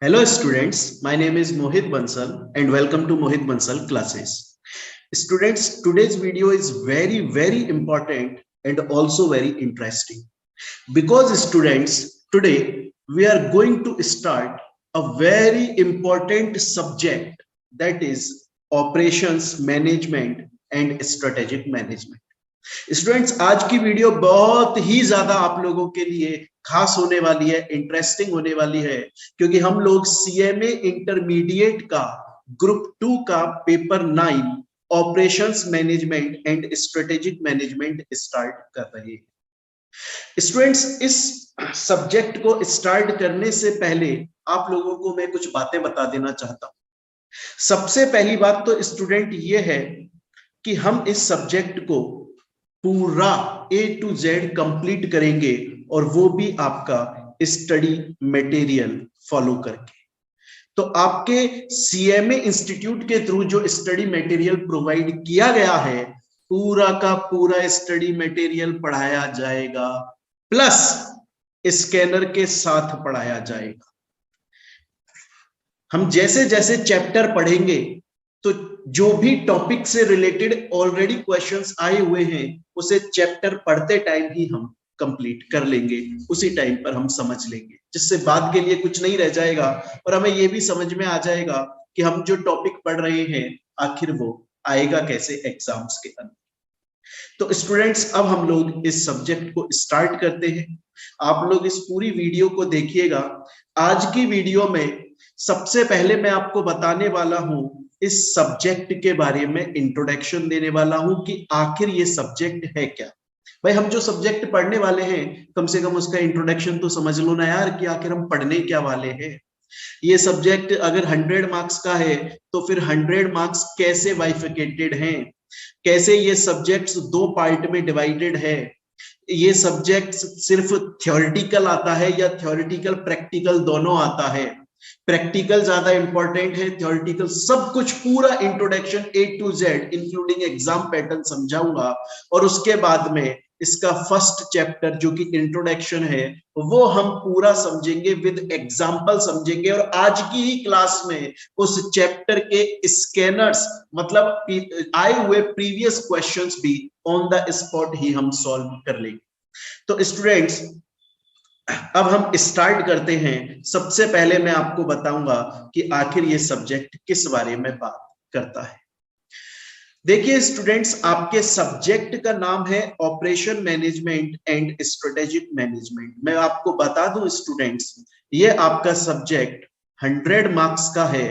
Hello students, my name is Mohit Bansal and welcome to Mohit Bansal classes. Students, today's video is very important and also very interesting because students, today we are going to start a very important subject, that is operations management and strategic management. Students, आज की video बहुत ही ज्यादा आप लोगों के लिए खास होने वाली है, इंटरेस्टिंग होने वाली है, क्योंकि हम लोग सीएमए इंटरमीडिएट का ग्रुप 2 का paper 9 operations management and strategic management start कर रहे हैं। स्टूडेंट्स, इस सब्जेक्ट को स्टार्ट करने से पहले आप लोगों को मैं कुछ बातें बता देना चाहता हूं। सबसे पहली बात तो स्टूडेंट ये है कि हम इस सब्जेक्ट को पूरा A to Z कंप्लीट करेंगे और वो भी आपका स्टडी मटेरियल फॉलो करके। तो आपके सीएमए इंस्टीट्यूट के थ्रू जो स्टडी मटेरियल प्रोवाइड किया गया है, पूरा का पूरा स्टडी मटेरियल पढ़ाया जाएगा, प्लस स्कैनर के साथ पढ़ाया जाएगा। हम जैसे जैसे चैप्टर पढ़ेंगे तो जो भी टॉपिक से रिलेटेड ऑलरेडी क्वेश्चंस आए हुए हैं, उसे चैप्टर पढ़ते टाइम ही हम कंप्लीट कर लेंगे, उसी टाइम पर हम समझ लेंगे, जिससे बाद के लिए कुछ नहीं रह जाएगा और हमें यह भी समझ में आ जाएगा कि हम जो टॉपिक पढ़ रहे हैं आखिर वो आएगा कैसे एग्जाम्स के अंदर। तो स्टूडेंट्स, अब हम लोग इस सब्जेक्ट को स्टार्ट करते हैं। आप लोग इस पूरी वीडियो को देखिएगा। आज की वीडियो में सबसे पहले मैं आपको बताने वाला हूं, इस सब्जेक्ट के बारे में इंट्रोडक्शन देने वाला हूं कि आखिर ये सब्जेक्ट है क्या। भाई, हम जो सब्जेक्ट पढ़ने वाले हैं, कम से कम उसका इंट्रोडक्शन तो समझ लो ना यार कि आखिर हम पढ़ने क्या वाले हैं। ये सब्जेक्ट अगर 100 मार्क्स का है तो फिर 100 मार्क्स कैसे बाइफिकेटेड हैं, कैसे ये सब्जेक्ट्स दो पार्ट में डिवाइडेड है, ये सब्जेक्ट सिर्फ थ्योरेटिकल आता है या थ्योरेटिकल प्रैक्टिकल दोनों आता है, प्रैक्टिकल ज्यादा इंपॉर्टेंट है, थ्योरेटिकल, सब कुछ पूरा introduction A to Z including exam pattern समझाऊंगा। और उसके बाद में इसका फर्स्ट चैप्टर जो कि इंट्रोडक्शन है, वो हम पूरा समझेंगे, विद एग्जांपल समझेंगे। और आज की ही क्लास में उस चैप्टर के स्कैनर्स, मतलब आए हुए प्रीवियस क्वेश्चंस भी ऑन द स्पॉट ही हम सॉल्व कर लेंगे। तो स्टूडेंट्स, अब हम स्टार्ट करते हैं। सबसे पहले मैं आपको बताऊंगा कि आखिर ये सब्जेक्ट किस बारे में बात करता है। देखिए स्टूडेंट्स, आपके सब्जेक्ट का नाम है operation management and strategic management. मैं आपको बता दूं स्टूडेंट्स, ये आपका सब्जेक्ट 100 मार्क्स का है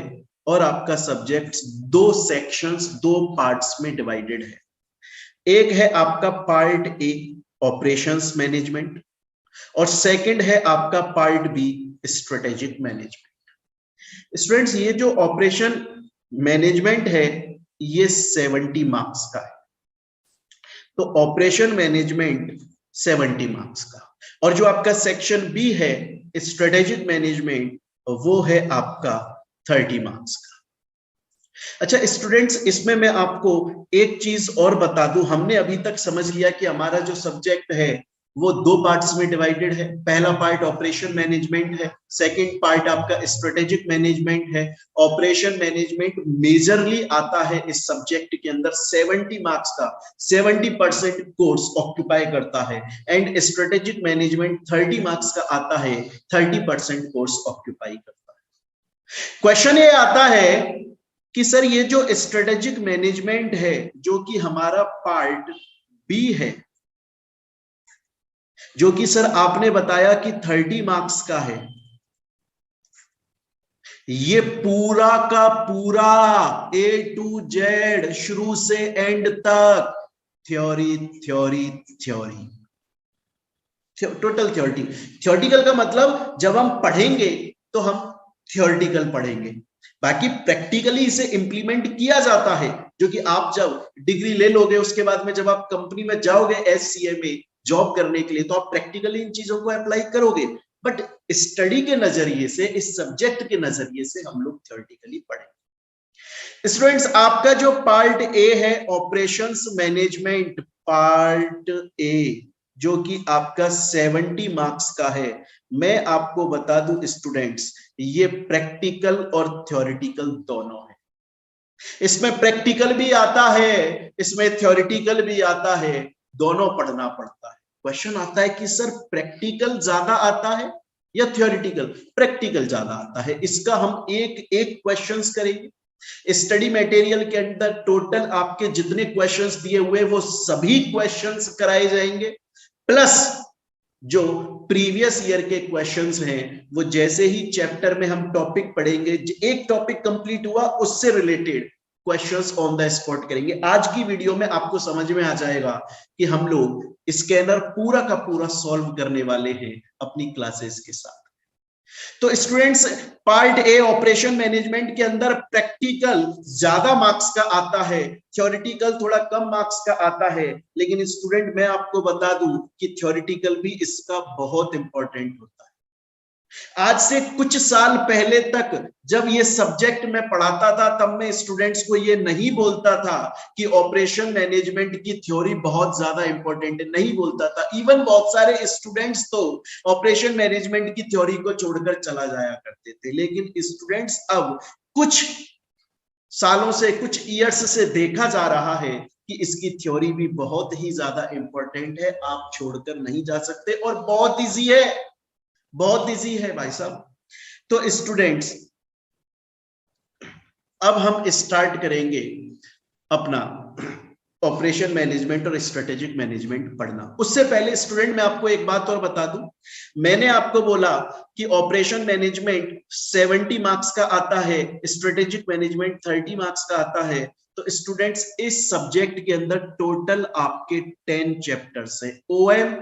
और आपका सब्जेक्ट दो सेक्शंस, दो पार्ट्स में डिवाइडेड है। एक है आपका पार्ट ए ऑपरेशंस मैनेजमेंट और सेकंड है आपका part B strategic management. Students, ये जो ऑपरेशन मैनेजमेंट है ये 70 मार्क्स का है। तो ऑपरेशन मैनेजमेंट 70 मार्क्स का, और जो आपका सेक्शन बी है स्ट्रेटेजिक मैनेजमेंट, वो है आपका 30 मार्क्स का। अच्छा स्टूडेंट्स, इसमें मैं आपको एक चीज और बता दूं। हमने अभी तक समझ लिया कि हमारा जो सब्जेक्ट है वो दो पार्ट्स में डिवाइडेड है। पहला पार्ट ऑपरेशन मैनेजमेंट है, सेकंड पार्ट आपका स्ट्रेटेजिक मैनेजमेंट है। ऑपरेशन मैनेजमेंट मेजरली आता है इस सब्जेक्ट के अंदर 70 मार्क्स का, 70% कोर्स ऑक्यूपाई करता है, एंड स्ट्रेटेजिक मैनेजमेंट 30 मार्क्स का आता है, 30% कोर्स ऑक्यूपाई करता है। क्वेश्चन ये आता है कि सर ये जो स्ट्रेटेजिक मैनेजमेंट है, जो कि हमारा पार्ट बी है, जो कि सर आपने बताया कि 30 मार्क्स का है, ये पूरा का पूरा A to Z शुरू से एंड तक theory theory theory, total theory. Theoretical का मतलब जब हम पढ़ेंगे तो हम थ्योरेटिकल पढ़ेंगे, बाकी प्रैक्टिकली इसे इंप्लीमेंट किया जाता है, जो कि आप जब डिग्री ले लोगे उसके बाद में जब आप कंपनी में जाओगे SCMA जॉब करने के लिए, तो आप प्रैक्टिकली इन चीजों को अप्लाई करोगे। बट स्टडी के नजरिए से, इस सब्जेक्ट के नजरिए से हम लोग थ्योरेटिकली पढ़ेंगे। स्टूडेंट्स, आपका जो पार्ट ए है ऑपरेशंस मैनेजमेंट, पार्ट ए, जो कि आपका 70 मार्क्स का है, मैं आपको बता दूं स्टूडेंट्स, ये प्रैक्टिकल और थ्योरेटिकल दोनों है। इसमें प्रैक्टिकल भी आता है, इसमें थ्योरेटिकल भी आता है, दोनों पढ़ना पड़ता है। क्वेश्चन आता है कि सर प्रैक्टिकल ज्यादा आता है या थ्योरेटिकल? प्रैक्टिकल ज्यादा आता है। इसका हम एक एक क्वेश्चंस करेंगे। स्टडी मटेरियल के अंदर टोटल आपके जितने क्वेश्चंस दिए हुए वो सभी क्वेश्चंस कराए जाएंगे, प्लस जो प्रीवियस ईयर के क्वेश्चंस हैं वो जैसे ही चैप्टर में हम टॉपिक पढ़ेंगे, एक टॉपिक कंप्लीट हुआ उससे related questions on the spot करेंगे। आज की वीडियो में आपको समझ में आ जाएगा कि हम लोग स्कैनर पूरा का पूरा सॉल्व करने वाले हैं अपनी क्लासेस के साथ। तो students, part A operation management के अंदर प्रैक्टिकल ज्यादा मार्क्स का आता है, थ्योरेटिकल थोड़ा कम मार्क्स का आता है। लेकिन स्टूडेंट मैं आपको बता दूं कि थ्योरेटिकल भी इसका बहुत इंपॉर्टेंट होता है। आज से कुछ साल पहले तक जब ये सब्जेक्ट मैं पढ़ाता था तब मैं स्टूडेंट्स को ये नहीं बोलता था कि ऑपरेशन मैनेजमेंट की थ्योरी बहुत ज्यादा इंपॉर्टेंट है, नहीं बोलता था। इवन बहुत सारे स्टूडेंट्स तो ऑपरेशन मैनेजमेंट की थ्योरी को छोड़कर चला जाया करते थे। लेकिन स्टूडेंट्स अब कुछ सालों से, कुछ ईयर्स से देखा जा रहा है कि इसकी थ्योरी भी बहुत ही ज्यादा इंपॉर्टेंट है, आप छोड़कर नहीं जा सकते और बहुत इजी है, बहुत इजी है भाई साहब। तो स्टूडेंट्स, अब हम स्टार्ट करेंगे अपना ऑपरेशन मैनेजमेंट और स्ट्रेटेजिक मैनेजमेंट पढ़ना। उससे पहले स्टूडेंट मैं आपको एक बात और बता दूं, मैंने आपको बोला कि ऑपरेशन मैनेजमेंट 70 मार्क्स का आता है, स्ट्रेटेजिक मैनेजमेंट 30 मार्क्स का आता है। तो स्टूडेंट्स, इस सब्जेक्ट के अंदर टोटल आपके 10 चैप्टर्स हैं। ओएम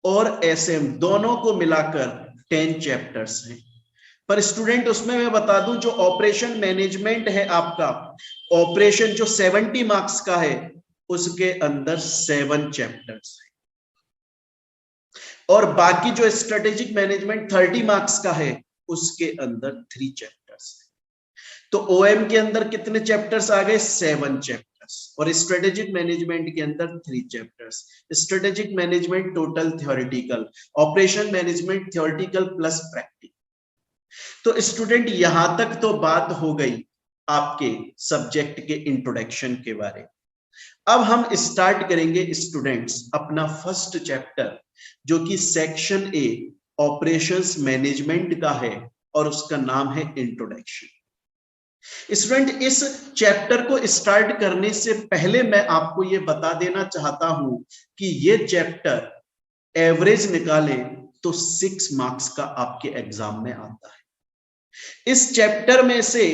और एसएम दोनों को मिलाकर 10 चैप्टर्स हैं। पर स्टूडेंट उसमें मैं बता दूं, जो ऑपरेशन मैनेजमेंट है आपका, ऑपरेशन जो 70 मार्क्स का है उसके अंदर 7 चैप्टर्स हैं, और बाकी जो स्ट्रेटेजिक मैनेजमेंट 30 मार्क्स का है उसके अंदर 3 चैप्टर्स हैं। तो ओएम के अंदर कितने चैप्टर्स आ गए? 7 चैप्टर्स, और स्ट्रेटेजिक मैनेजमेंट के अंदर 3 chapters. Strategic management total theoretical, operation management theoretical plus practical. तो स्टूडेंट यहां तक तो बात हो गई आपके सब्जेक्ट के इंट्रोडक्शन के बारे में। अब हम स्टार्ट करेंगे स्टूडेंट्स अपना फर्स्ट चैप्टर, जो कि सेक्शन ए ऑपरेशंस मैनेजमेंट का है और उसका नाम है इंट्रोडक्शन। स्टूडेंट, इस चैप्टर को स्टार्ट करने से पहले मैं आपको यह बता देना चाहता हूं कि यह चैप्टर एवरेज निकालें तो 6 मार्क्स का आपके एग्जाम में आता है। इस चैप्टर में से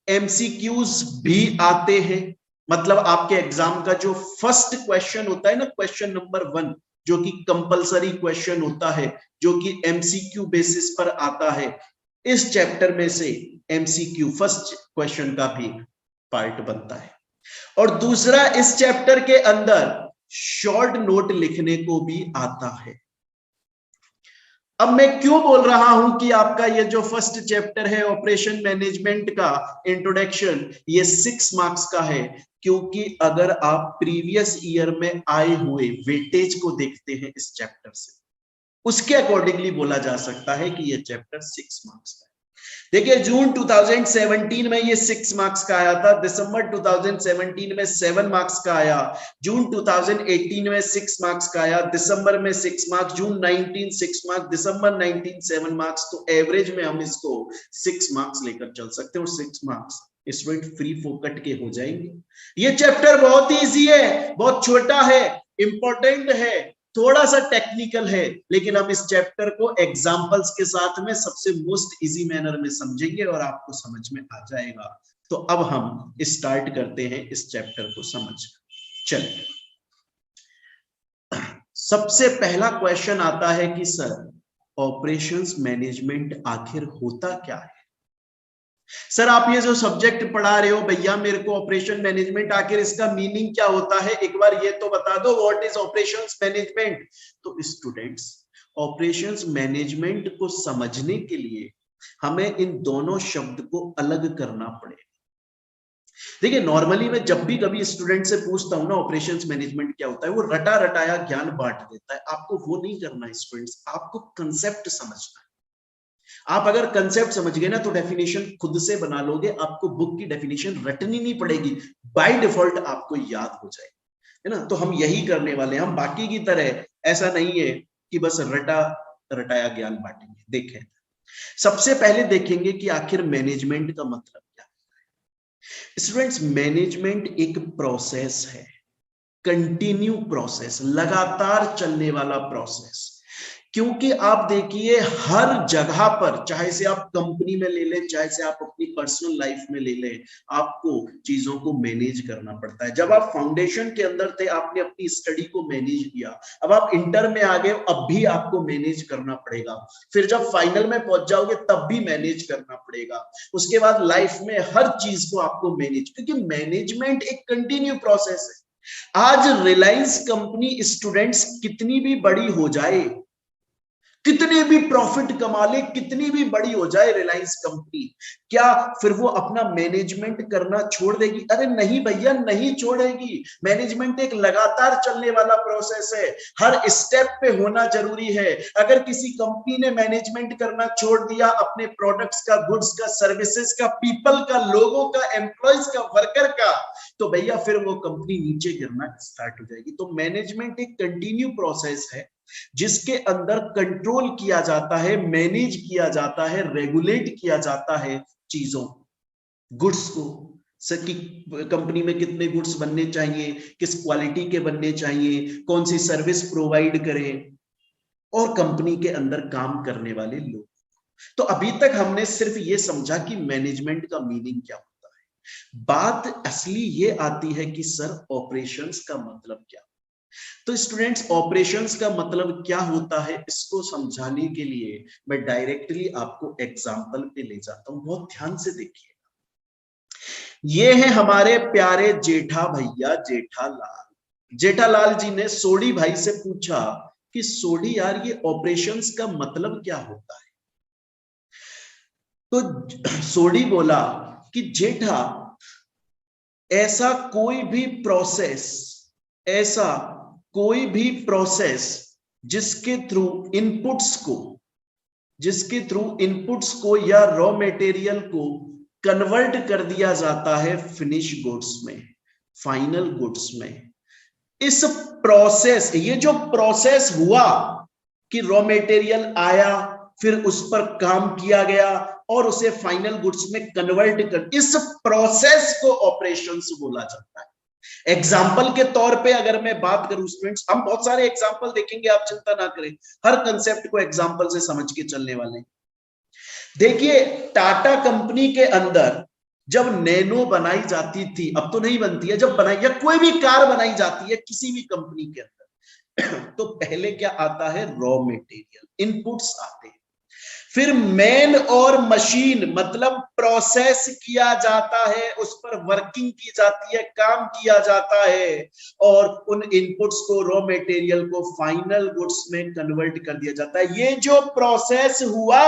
एमसीक्यूज भी आते हैं, मतलब आपके एग्जाम का जो फर्स्ट क्वेश्चन होता है ना, क्वेश्चन नंबर 1, जो कि कंपलसरी क्वेश्चन होता है, जो कि एमसीक्यू बेसिस पर आता है, इस चैप्टर में से एमसीक्यू फर्स्ट क्वेश्चन का भी पार्ट बनता है। और दूसरा, इस चैप्टर के अंदर शॉर्ट नोट लिखने को भी आता है। अब मैं क्यों बोल रहा हूं कि आपका ये जो फर्स्ट चैप्टर है ऑपरेशन मैनेजमेंट का इंट्रोडक्शन, ये 6 मार्क्स का है? क्योंकि अगर आप प्रीवियस ईयर में आए हुए वेटेज को देखते हैं इस चैप्टर से, उसके अकॉर्डिंगली बोला जा सकता है कि ये चैप्टर 6 मार्क्स का है। देखिए, जून 2017 में ये 6 मार्क्स का आया था, दिसंबर 2017 में 7 मार्क्स का आया, जून 2018 में 6 मार्क्स का आया, दिसंबर में 6 मार्क्स, जून 19 6 मार्क्स, दिसंबर 19 7 मार्क्स। तो एवरेज में हम इसको 6 मार्क्स लेकर चल सकते हैं, और 6 मार्क्स स्टूडेंट फ्री फोकट के हो जाएंगे। ये चैप्टर बहुत ही इजी है, बहुत छोटा है, इंपॉर्टेंट है, थोड़ा सा टेक्निकल है, लेकिन हम इस चैप्टर को एग्जांपल्स के साथ में सबसे मोस्ट इजी मैनर में समझेंगे और आपको समझ में आ जाएगा। तो अब हम स्टार्ट करते हैं इस चैप्टर को समझना। चलिए, सबसे पहला क्वेश्चन आता है कि सर ऑपरेशंस मैनेजमेंट आखिर होता क्या है? सर आप ये जो सब्जेक्ट पढ़ा रहे हो भैया, मेरे को ऑपरेशन मैनेजमेंट आखिर इसका मीनिंग क्या होता है, एक बार ये तो बता दो, व्हाट इज ऑपरेशंस मैनेजमेंट? तो स्टूडेंट्स, ऑपरेशंस मैनेजमेंट को समझने के लिए हमें इन दोनों शब्द को अलग करना पड़ेगा। देखिए नॉर्मली मैं जब भी कभी स्टूडेंट से पूछता हूं ना ऑपरेशंस मैनेजमेंट क्या होता है, वो रटा रटाया ज्ञान बांट देता है। आपको वो नहीं करना है स्टूडेंट्स, आपको कंसेप्ट समझना है। आप अगर कंसेप्ट समझ गए ना तो डेफिनेशन खुद से बना लोगे, आपको बुक की डेफिनेशन रटनी नहीं पड़ेगी, बाय डिफॉल्ट आपको याद हो जाएगी, है ना। तो हम यही करने वाले हैं, हम बाकी की तरह ऐसा नहीं है कि बस रटा रटाया ज्ञान बांटेंगे। देखें, सबसे पहले देखेंगे कि आखिर मैनेजमेंट का मतलब क्या है। स्टूडेंट्स, मैनेजमेंट एक प्रोसेस है, कंटिन्यू प्रोसेस, लगातार चलने वाला प्रोसेस। क्योंकि आप देखिए हर जगह पर, चाहे से आप कंपनी में ले लें, चाहे से आप अपनी पर्सनल लाइफ में ले लें, आपको चीजों को मैनेज करना पड़ता है। जब आप फाउंडेशन के अंदर थे, आपने अपनी स्टडी को मैनेज किया, अब आप इंटर में आ गए, अब भी आपको मैनेज करना पड़ेगा। फिर जब फाइनल में पहुंच जाओगे तब भी मैनेज करना पड़ेगा। उसके बाद लाइफ में हर चीज को आपको मैनेज, क्योंकि मैनेजमेंट एक कंटिन्यू प्रोसेस है। आज रिलायंस कंपनी स्टूडेंट्स कितनी भी बड़ी हो जाए, कितने भी प्रॉफिट कमा ले, कितनी भी बड़ी हो जाए रिलायंस कंपनी, क्या फिर वो अपना मैनेजमेंट करना छोड़ देगी? अरे नहीं भैया, नहीं छोड़ेगी। मैनेजमेंट एक लगातार चलने वाला प्रोसेस है, हर स्टेप पे होना जरूरी है। अगर किसी कंपनी ने मैनेजमेंट करना छोड़ दिया अपने प्रोडक्ट्स का, गुड्स का, सर्विसेज का, पीपल का, लोगों का, एम्प्लॉयज का, वर्कर का, तो भैया फिर वो कंपनी नीचे गिरना स्टार्ट हो जाएगी। तो मैनेजमेंट एक कंटिन्यू प्रोसेस है जिसके अंदर कंट्रोल किया जाता है, मैनेज किया जाता है, रेगुलेट किया जाता है चीजों, गुड्स को। कि कंपनी में कितने गुड्स बनने चाहिए, किस क्वालिटी के बनने चाहिए, कौन सी सर्विस प्रोवाइड करें, और कंपनी के अंदर काम करने वाले लोग। तो अभी तक हमने सिर्फ ये समझा कि मैनेजमेंट का मीनिंग क्या होता है। बात असली ये आती है कि सर ऑपरेशंस का मतलब क्या। तो स्टूडेंट्स, ऑपरेशंस का मतलब क्या होता है, इसको समझाने के लिए मैं डायरेक्टली आपको एग्जांपल पे ले जाता हूं। बहुत ध्यान से देखिए, ये है हमारे प्यारे जेठा भैया, जेठालाल। जेठालाल जी ने सोडी भाई से पूछा कि सोडी यार, ये ऑपरेशंस का मतलब क्या होता है? तो सोडी बोला कि जेठा, ऐसा कोई भी प्रोसेस, ऐसा कोई भी प्रोसेस जिसके थ्रू इनपुट्स को या रॉ मटेरियल को कन्वर्ट कर दिया जाता है फिनिश गुड्स में, फाइनल गुड्स में। इस प्रोसेस, ये जो प्रोसेस हुआ कि रॉ मटेरियल आया, फिर उस पर काम किया गया और उसे फाइनल गुड्स में कन्वर्ट कर, इस प्रोसेस को ऑपरेशंस बोला जाता है। एग्जाम्पल के तौर पे अगर मैं बात करूं स्टूडेंट्स, हम बहुत सारे एग्जाम्पल देखेंगे, आप चिंता ना करें, हर कंसेप्ट को एग्जाम्पल से समझ के चलने वाले। देखिए, टाटा कंपनी के अंदर जब नैनो बनाई जाती थी, अब तो नहीं बनती है, जब बनाई या कोई भी कार बनाई जाती है किसी भी कंपनी के अंदर, तो पहले क्या आता है? रॉ मटेरियल, इनपुट्स आते हैं। फिर मैन और मशीन, मतलब प्रोसेस किया जाता है, उस पर वर्किंग की जाती है, काम किया जाता है, और उन इनपुट्स को, रॉ मटेरियल को फाइनल गुड्स में कन्वर्ट कर दिया जाता है। ये जो प्रोसेस हुआ,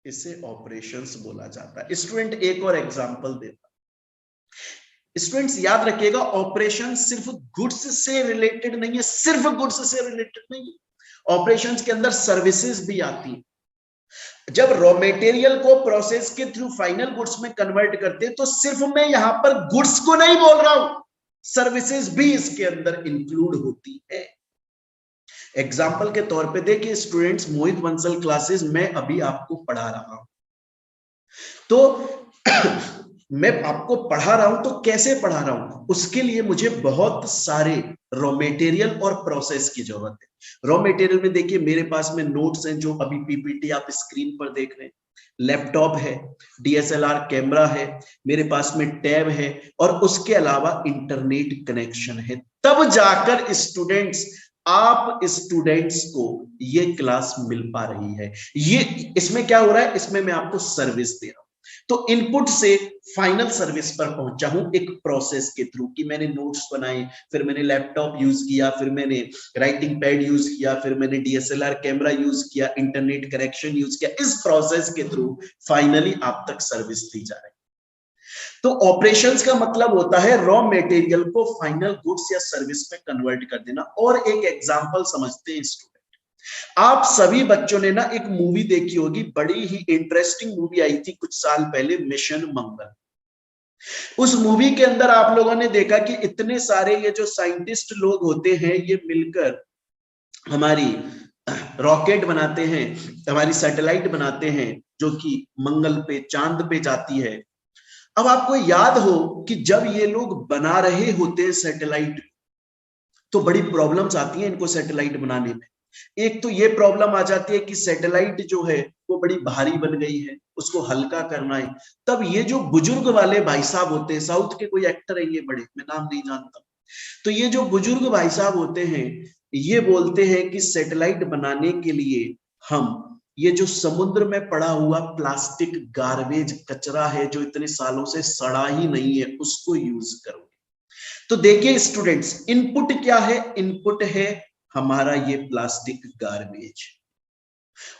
इसे ऑपरेशंस बोला जाता है। स्टूडेंट, एक और एग्जांपल देता, स्टूडेंट्स याद रखिएगा, ऑपरेशन सिर्फ गुड्स से रिलेटेड नहीं है, सिर्फ गुड्स से रिलेटेड नहीं है, ऑपरेशंस के अंदर सर्विसेज भी आती है। जब रॉ मटेरियल को प्रोसेस के थ्रू फाइनल गुड्स में कन्वर्ट करते हैं, तो सिर्फ मैं यहां पर गुड्स को नहीं बोल रहा हूं, सर्विसेज भी इसके अंदर इंक्लूड होती है। एग्जाम्पल के तौर पे देखिए स्टूडेंट्स, मोहित बंसल क्लासेस मैं अभी आपको पढ़ा रहा हूं, तो मैं आपको पढ़ा रहा हूं, तो कैसे पढ़ा रहा हूं? उसके लिए मुझे बहुत सारे रॉ मटेरियल और प्रोसेस की जरूरत है। रॉ मटेरियल में देखिए मेरे पास में नोट्स हैं, जो अभी पीपीटी आप स्क्रीन पर देख रहे हैं, लैपटॉप है, डीएसएलआर कैमरा है, मेरे पास में टैब है, और उसके अलावा इंटरनेट कनेक्शन है। तब जाकर स्टूडेंट्स को ये क्लास मिल पा रही है। ये इसमें क्या हो रहा है? इसमें मैं आपको सर्विस दे रहा हूं। तो इनपुट से फाइनल सर्विस पर पहुंचा हूं एक प्रोसेस के थ्रू, कि मैंने नोट्स बनाए, फिर मैंने लैपटॉप यूज किया, फिर मैंने राइटिंग पैड यूज किया, फिर मैंने डीएसएलआर कैमरा यूज किया, इंटरनेट कनेक्शन यूज किया। इस प्रोसेस के थ्रू फाइनली आप तक सर्विस दी जा रही है। तो ऑपरेशंस का मतलब होता है रॉ मटेरियल को फाइनल गुड्स या सर्विस में कन्वर्ट कर देना। और एक एग्जांपल समझते हैं स्टूडेंट, आप सभी बच्चों ने ना एक मूवी देखी होगी, बड़ी ही इंटरेस्टिंग मूवी आई थी कुछ साल पहले, मिशन मंगल। उस मूवी के अंदर आप लोगों ने देखा कि इतने सारे ये जो साइंटिस्ट लोग होते हैं ये मिलकर हमारी रॉकेट बनाते हैं, हमारी सैटेलाइट बनाते हैं जो कि मंगल पे चांद पे जाती है। अब आपको याद हो कि जब ये लोग बना रहे होते हैं सैटेलाइट, तो बड़ी प्रॉब्लम्स आती हैं इनको सैटेलाइट बनाने में। एक तो ये प्रॉब्लम आ जाती है कि सैटेलाइट जो है वो बड़ी भारी बन गई है, उसको हल्का करना है। तब ये जो बुजुर्ग वाले भाई साहब होते हैं, साउथ के कोई एक्टर है ये बड़े, मैं नाम नहीं जानता, तो ये जो बुजुर्ग भाई साहब होते हैं ये बोलते हैं कि सैटेलाइट बनाने के लिए हम ये जो समुद्र में पड़ा हुआ प्लास्टिक गार्बेज कचरा है जो इतने सालों से सड़ा ही नहीं है उसको यूज करोगे। तो देखिए स्टूडेंट्स, इनपुट क्या है? इनपुट है हमारा ये प्लास्टिक गार्बेज,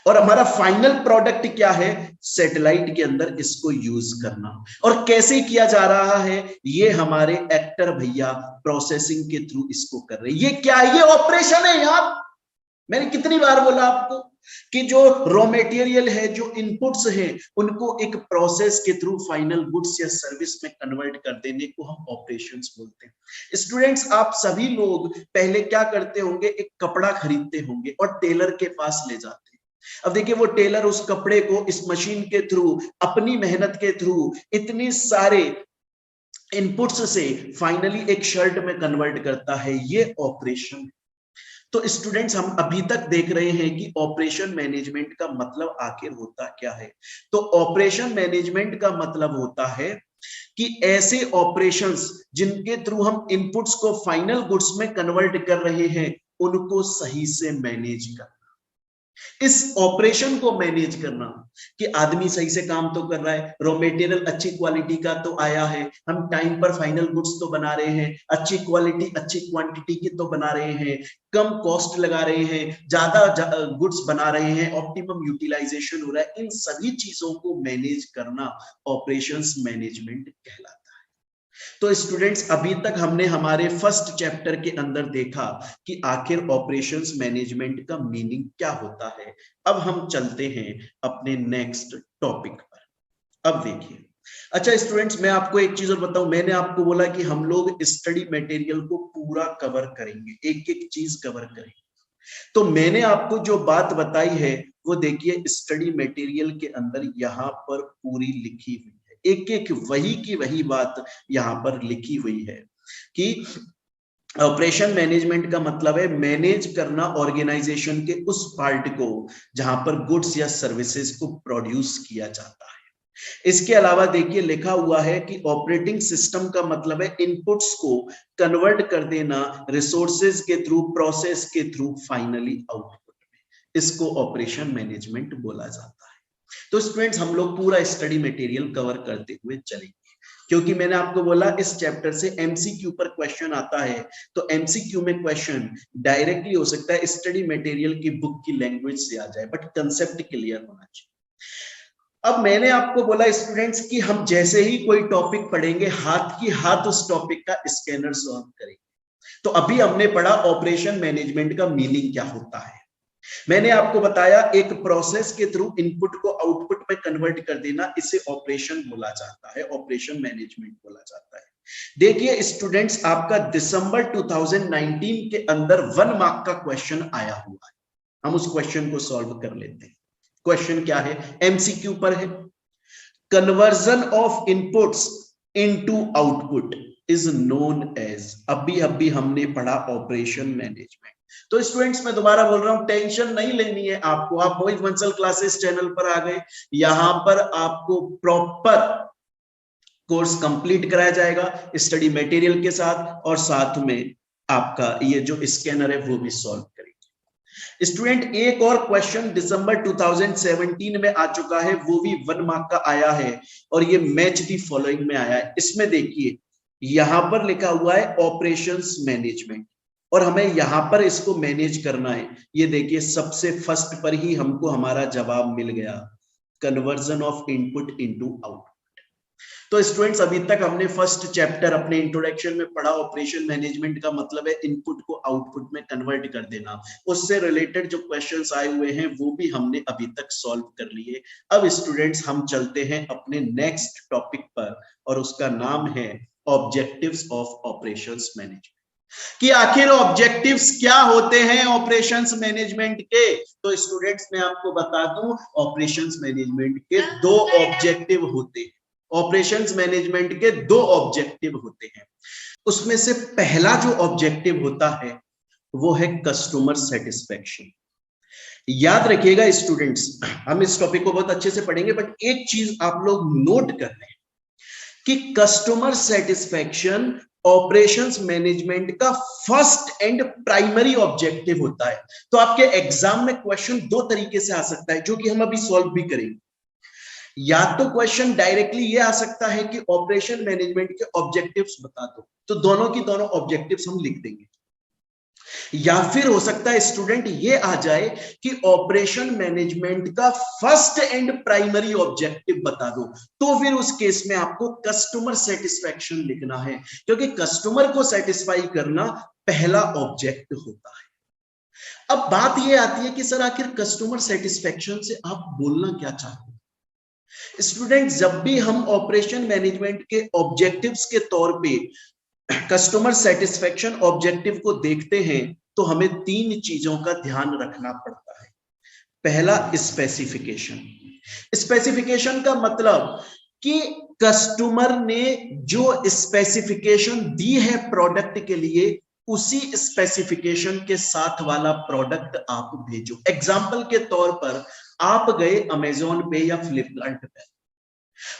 और हमारा फाइनल प्रोडक्ट क्या है? सैटेलाइट के अंदर इसको यूज करना। और कैसे किया जा रहा है? ये हमारे एक्टर भैया प्रोसेसिंग के थ्रू इसको कर रहे हैं। ये क्या है? ये ऑपरेशन है यार। मैंने कितनी बार बोला आपको कि जो रॉ मटेरियल है, जो इनपुट्स हैं, उनको एक प्रोसेस के थ्रू फाइनल गुड्स या सर्विस में कन्वर्ट कर देने को हम ऑपरेशंस बोलते हैं। स्टूडेंट्स, आप सभी लोग पहले क्या करते होंगे? एक कपड़ा खरीदते होंगे और टेलर के पास ले जाते हैं। अब देखिए वो टेलर उस कपड़े को इस मशीन के थ्रू, अपनी मेहनत के थ्रू, इतने सारे इनपुट्स से फाइनली एक शर्ट में कन्वर्ट करता है। ये ऑपरेशन है। तो स्टूडेंट्स, हम अभी तक देख रहे हैं कि ऑपरेशन मैनेजमेंट का मतलब आखिर होता क्या है। तो ऑपरेशन मैनेजमेंट का मतलब होता है कि ऐसे ऑपरेशंस जिनके थ्रू हम इनपुट्स को फाइनल गुड्स में कन्वर्ट कर रहे हैं उनको सही से मैनेज करना। इस ऑपरेशन को मैनेज करना कि आदमी सही से काम तो कर रहा है, रॉ मटेरियल अच्छी क्वालिटी का तो आया है, हम टाइम पर फाइनल गुड्स तो बना रहे हैं, अच्छी क्वालिटी अच्छी क्वांटिटी की तो बना रहे हैं, कम कॉस्ट लगा रहे हैं, ज्यादा गुड्स बना रहे हैं, ऑप्टिमम यूटिलाइजेशन हो रहा है। इन सभी चीजों को मैनेज करना ऑपरेशंस मैनेजमेंट कहलाता है। तो स्टूडेंट्स, अभी तक हमने हमारे फर्स्ट चैप्टर के अंदर देखा कि आखिर ऑपरेशंस मैनेजमेंट का मीनिंग क्या होता है। अब हम चलते हैं अपने नेक्स्ट टॉपिक पर। अब देखिए, अच्छा स्टूडेंट्स, मैं आपको एक चीज और बताऊं, मैंने आपको बोला कि हम लोग स्टडी मटेरियल को पूरा कवर करेंगे, एक एक चीज कवर करेंगे। तो मैंने आपको जो बात बताई है वो देखिए स्टडी मटेरियल के अंदर यहां पर पूरी लिखी हुई है। एक एक वही की वही बात यहां पर लिखी हुई है कि ऑपरेशन मैनेजमेंट का मतलब है मैनेज करना ऑर्गेनाइजेशन के उस पार्ट को जहां पर गुड्स या सर्विसेज को प्रोड्यूस किया जाता है। इसके अलावा देखिए लिखा हुआ है कि ऑपरेटिंग सिस्टम का मतलब है इनपुट्स को कन्वर्ट कर देना रिसोर्सेज के थ्रू, प्रोसेस के थ्रू, फाइनली आउटपुट में। इसको ऑपरेशन मैनेजमेंट बोला जाता है। तो स्टूडेंट्स, हम लोग पूरा स्टडी मटेरियल कवर करते हुए चलेंगे, क्योंकि मैंने आपको बोला इस चैप्टर से एमसीक्यू पर क्वेश्चन आता है। तो एमसीक्यू में क्वेश्चन डायरेक्टली हो सकता है स्टडी मटेरियल की बुक की लैंग्वेज से आ जाए, बट कंसेप्ट क्लियर होना चाहिए। अब मैंने आपको बोला स्टूडेंट्स कि हम जैसे ही कोई टॉपिक पढ़ेंगे हाथ की हाथ उस टॉपिक का स्कैनर सॉल्व करेंगे। तो अभी हमने पढ़ा ऑपरेशन मैनेजमेंट का मीनिंग क्या होता है। मैंने आपको बताया एक प्रोसेस के थ्रू इनपुट को आउटपुट में कन्वर्ट कर देना, इसे ऑपरेशन बोला जाता है, ऑपरेशन मैनेजमेंट बोला जाता है। देखिए स्टूडेंट्स, आपका दिसंबर 2019 के अंदर 1 मार्क का क्वेश्चन आया हुआ है। हम उस क्वेश्चन को सॉल्व कर लेते हैं। क्वेश्चन क्या है? एमसीक्यू पर है। Conversion of inputs into output is known as, अभी हमने पढ़ा ऑपरेशन मैनेजमेंट। तो स्टूडेंट्स, मैं दोबारा बोल रहा हूं, टेंशन नहीं लेनी है आपको। आप मोहित बंसल क्लासेस चैनल पर आ गए, यहां पर आपको प्रॉपर कोर्स कंप्लीट कराया जाएगा स्टडी मटेरियल के साथ, और साथ में आपका ये जो स्कैनर है वो भी सॉल्व करेंगे। स्टूडेंट, एक और क्वेश्चन दिसंबर 2017 में आ चुका है, वो भी 1 मार्क का आया है, और ये मैच दी फॉलोइंग में आया है। इसमें देखिए यहां पर लिखा हुआ है ऑपरेशंस मैनेजमेंट, और हमें यहां पर इसको मैनेज करना है। ये देखिए सबसे फर्स्ट पर ही हमको हमारा जवाब मिल गया, conversion of input into output. तो स्टूडेंट्स अभी तक हमने फर्स्ट चैप्टर अपने इंट्रोडक्शन में पढ़ा, ऑपरेशन मैनेजमेंट का मतलब है इनपुट को आउटपुट में कन्वर्ट कर देना। उससे रिलेटेड जो क्वेश्चंस आए हुए हैं वो भी हमने अभी तक सॉल्व कर लिए। अब स्टूडेंट्स हम चलते हैं अपने नेक्स्ट टॉपिक पर, और उसका नाम है ऑब्जेक्टिव्स ऑफ ऑपरेशंस मैनेजमेंट। कि आखिर ऑब्जेक्टिव्स क्या होते हैं ऑपरेशंस मैनेजमेंट के। तो स्टूडेंट्स मैं आपको बता दूं, ऑपरेशंस मैनेजमेंट के दो ऑब्जेक्टिव होते हैं। ऑपरेशंस मैनेजमेंट के दो ऑब्जेक्टिव होते हैं। उसमें से पहला जो ऑब्जेक्टिव होता है वो है कस्टमर सेटिस्फेक्शन। याद रखिएगा स्टूडेंट्स, हम इस टॉपिक को बहुत अच्छे से पढ़ेंगे, बट एक चीज आप लोग नोट कर लें कि कस्टमर सेटिस्फेक्शन ऑपरेशंस मैनेजमेंट का फर्स्ट एंड प्राइमरी ऑब्जेक्टिव होता है। तो आपके एग्जाम में क्वेश्चन दो तरीके से आ सकता है, जो कि हम अभी सॉल्व भी करेंगे। या तो क्वेश्चन डायरेक्टली ये आ सकता है कि ऑपरेशन मैनेजमेंट के ऑब्जेक्टिव्स बता दो, तो दोनों की दोनों ऑब्जेक्टिव्स हम लिख देंगे। या फिर हो सकता है स्टूडेंट ये आ जाए कि ऑपरेशन मैनेजमेंट का फर्स्ट एंड प्राइमरी ऑब्जेक्टिव बता दो, तो फिर उस केस में आपको कस्टमर सेटिस्फेक्शन लिखना है, क्योंकि कस्टमर को सेटिस्फाई करना पहला ऑब्जेक्ट होता है। अब बात ये आती है कि सर आखिर कस्टमर सेटिस्फेक्शन से आप बोलना क्या चाहते हैं। स्टूडेंट, जब भी हम ऑपरेशन मैनेजमेंट के ऑब्जेक्टिव्स के तौर पे कस्टमर सेटिस्फेक्शन ऑब्जेक्टिव को देखते हैं तो हमें तीन चीजों का ध्यान रखना पड़ता है। पहला, स्पेसिफिकेशन। स्पेसिफिकेशन का मतलब कि कस्टमर ने जो स्पेसिफिकेशन दी है प्रोडक्ट के लिए, उसी स्पेसिफिकेशन के साथ वाला प्रोडक्ट आप भेजो। एग्जाम्पल के तौर पर आप गए अमेजोन पे या फ्लिपकार्ट पे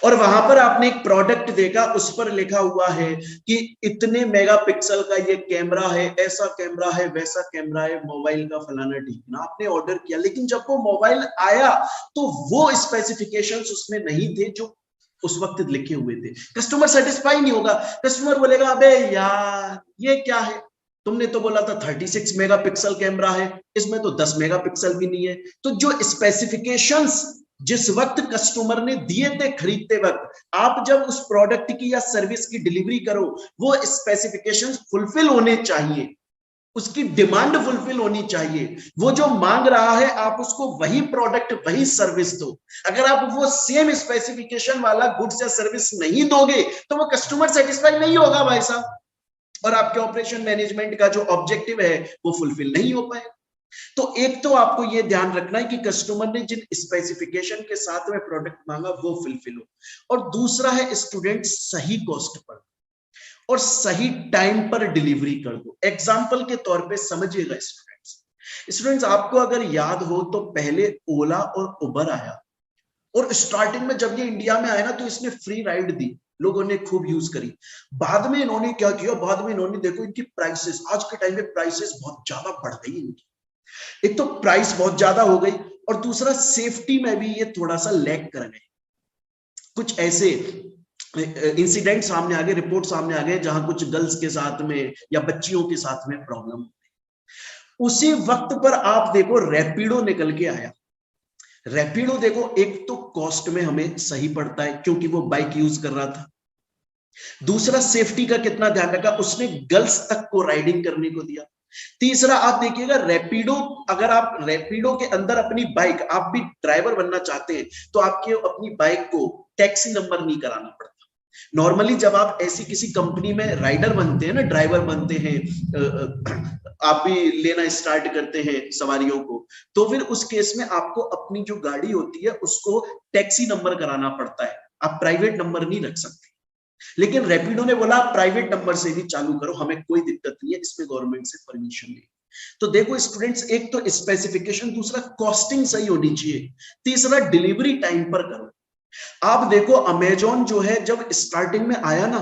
और वहां पर आपने एक प्रोडक्ट देखा, उस पर लिखा हुआ है कि इतने मेगापिक्सल का ये कैमरा है, ऐसा कैमरा है, वैसा कैमरा है, मोबाइल का फलाना ढीकना। आपने ऑर्डर किया, लेकिन जब वो मोबाइल आया तो वो स्पेसिफिकेशंस उसमें नहीं थे जो उस वक्त लिखे हुए थे। कस्टमर सेटिस्फाई नहीं होगा, कस्टमर बोलेगा अबे यार ये क्या है, तुमने तो बोला था 36 मेगापिक्सल कैमरा है, इसमें तो 10 मेगापिक्सल भी नहीं है। तो जो स्पेसिफिकेशंस जिस वक्त कस्टमर ने दिए थे खरीदते वक्त, आप जब उस प्रोडक्ट की या सर्विस की डिलीवरी करो, वो स्पेसिफिकेशंस फुलफिल होने चाहिए, उसकी डिमांड फुलफिल होनी चाहिए। वो जो मांग रहा है आप उसको वही प्रोडक्ट वही सर्विस दो। अगर आप वो सेम स्पेसिफिकेशन वाला गुड्स या सर्विस नहीं दोगे तो वो कस्टमर सेटिस्फाई नहीं होगा भाई साहब, और आपके ऑपरेशन मैनेजमेंट का जो ऑब्जेक्टिव है वो फुलफिल नहीं हो पाएगा। तो एक तो आपको यह ध्यान रखना है कि कस्टमर ने जिन स्पेसिफिकेशन के साथ में प्रोडक्ट मांगा वो फुलफिल हो, और दूसरा है स्टूडेंट सही कॉस्ट पर और सही टाइम पर डिलीवरी कर दो। एग्जांपल के तौर पे समझिएगा स्टूडेंट्स, आपको अगर याद हो तो पहले ओला और उबर आया, और स्टार्टिंग में जब ये इंडिया में आया ना तो इसने फ्री राइड दी, लोगों ने खूब यूज करी। बाद में इन्होंने क्या किया, बाद में इन्होंने देखो इनकी प्राइसेस, आज के टाइम में प्राइसेस बहुत ज्यादा बढ़ गई इनकी। एक तो प्राइस बहुत ज्यादा हो गई, और दूसरा सेफ्टी में भी ये थोड़ा सा लैग कर गए। कुछ ऐसे इंसिडेंट सामने आ गए, रिपोर्ट सामने आ गए, जहां कुछ गर्ल्स के साथ में या बच्चियों के साथ में प्रॉब्लम। उसी वक्त पर आप देखो रैपिडो निकल के आया। रैपिडो देखो, एक तो कॉस्ट में हमें सही पड़ता है क्योंकि वो बाइक यूज कर रहा था, दूसरा सेफ्टी का कितना ध्यान रखा, उसने गर्ल्स तक को राइडिंग करने को दिया। तीसरा आप देखिएगा रैपिडो, अगर आप रैपिडो के अंदर अपनी बाइक, आप भी ड्राइवर बनना चाहते हैं तो आपके अपनी बाइक को टैक्सी नंबर नहीं कराना पड़ता। नॉर्मली जब आप ऐसी किसी कंपनी में राइडर बनते हैं ना, ड्राइवर बनते हैं, आप भी लेना स्टार्ट करते हैं सवारियों को, तो फिर उस केस में आपको अपनी जो गाड़ी होती है उसको टैक्सी नंबर कराना पड़ता है, आप प्राइवेट नंबर नहीं रख सकते। लेकिन रैपिडो ने बोला प्राइवेट नंबर से भी चालू करो, हमें कोई दिक्कत नहीं है, इसमें गवर्नमेंट से परमिशन ले। तो देखो स्टूडेंट्स, एक तो स्पेसिफिकेशन, दूसरा कॉस्टिंग सही होनी चाहिए, तीसरा डिलीवरी टाइम पर करो। आप देखो अमेजोन जो है जब स्टार्टिंग में आया ना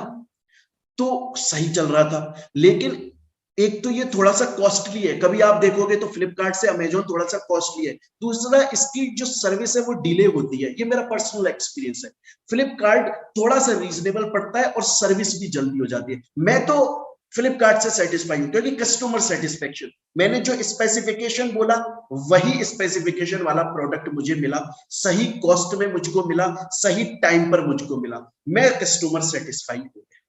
तो सही चल रहा था, लेकिन एक तो ये थोड़ा सा कॉस्टली है, कभी आप देखोगे तो फ्लिपकार्ट से अमेजोन थोड़ा सा कॉस्टली है। दूसरा इसकी जो सर्विस है वो डिले होती है, ये मेरा पर्सनल एक्सपीरियंस है। फ्लिपकार्ट थोड़ा सा रीजनेबल पड़ता है और सर्विस भी जल्दी हो जाती है। मैं तो फ्लिपकार्ट से सेटिस्फाई हूं, क्योंकि कस्टमर सेटिस्फेक्शन, मैंने जो स्पेसिफिकेशन बोला वही स्पेसिफिकेशन वाला प्रोडक्ट मुझे मिला, सही कॉस्ट में मुझको मिला, सही टाइम पर मुझको मिला, मैं कस्टमर सेटिस्फाई हो गया।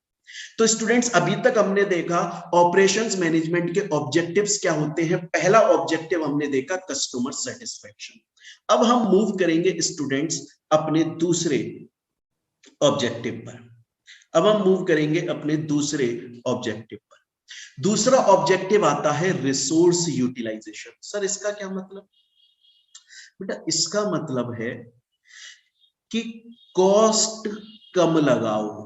तो स्टूडेंट्स अभी तक हमने देखा ऑपरेशंस मैनेजमेंट के ऑब्जेक्टिव्स क्या होते हैं। पहला ऑब्जेक्टिव हमने देखा कस्टमर सेटिस्फेक्शन। अब हम मूव करेंगे स्टूडेंट्स अपने दूसरे ऑब्जेक्टिव पर। अब हम मूव करेंगे अपने दूसरे ऑब्जेक्टिव पर। दूसरा ऑब्जेक्टिव आता है रिसोर्स यूटिलाइजेशन। सर इसका क्या मतलब? बेटा इसका मतलब है कि कॉस्ट कम लगाओ,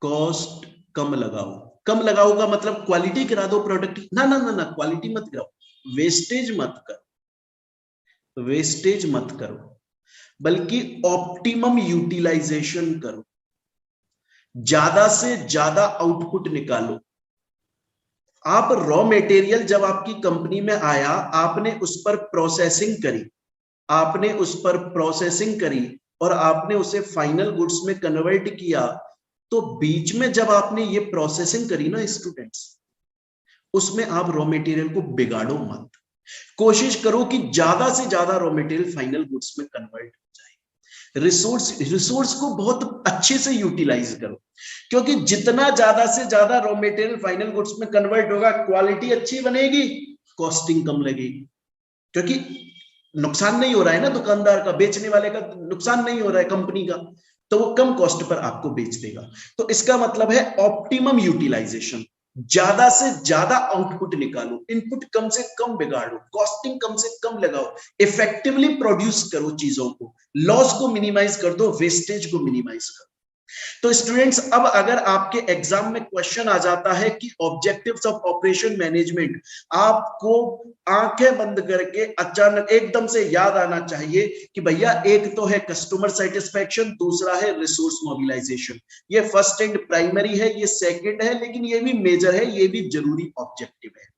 कॉस्ट कम लगाओ। कम लगाओ का मतलब क्वालिटी गिरा दो प्रोडक्ट, ना ना ना ना, क्वालिटी मत गिराओ, वेस्टेज मत करो, वेस्टेज मत करो, बल्कि ऑप्टिमम यूटिलाइजेशन करो, ज्यादा से ज्यादा आउटपुट निकालो। आप रॉ मटेरियल जब आपकी कंपनी में आया, आपने उस पर प्रोसेसिंग करी, आपने उस पर प्रोसेसिंग करी और आपने उसे फाइनल गुड्स में कन्वर्ट किया, तो बीच में जब आपने ये प्रोसेसिंग करी ना स्टूडेंट्स, उसमें आप रॉ मटेरियल को बिगाड़ो मत। कोशिश करो कि ज्यादा से ज्यादा रॉ मटेरियल फाइनल गुड्स में कन्वर्ट हो जाए। रिसोर्स को बहुत अच्छे से यूटिलाइज करो, क्योंकि जितना ज्यादा से ज्यादा रॉ मटेरियल फाइनल गुड्स में कन्वर्ट होगा, क्वालिटी अच्छी बनेगी, कॉस्टिंग कम लगेगी, क्योंकि नुकसान नहीं हो रहा है ना दुकानदार का, बेचने वाले का नुकसान नहीं हो रहा है कंपनी का, तो वो कम कॉस्ट पर आपको बेच देगा। तो इसका मतलब है ऑप्टिमम यूटिलाइजेशन, ज्यादा से ज्यादा आउटपुट निकालो, इनपुट कम से कम बिगाड़ो, कॉस्टिंग कम से कम लगाओ, इफेक्टिवली प्रोड्यूस करो चीजों को, लॉस को मिनिमाइज कर दो, वेस्टेज को मिनिमाइज करो। तो स्टूडेंट्स अब अगर आपके एग्जाम में क्वेश्चन आ जाता है कि ऑब्जेक्टिव्स ऑफ ऑपरेशन मैनेजमेंट, आपको आंखें बंद करके अचानक एकदम से याद आना चाहिए कि भैया एक तो है कस्टमर सेटिस्फेक्शन, दूसरा है रिसोर्स मोबिलाइजेशन। ये फर्स्ट एंड प्राइमरी है, ये सेकंड है, लेकिन ये भी मेजर है, ये भी जरूरी ऑब्जेक्टिव है।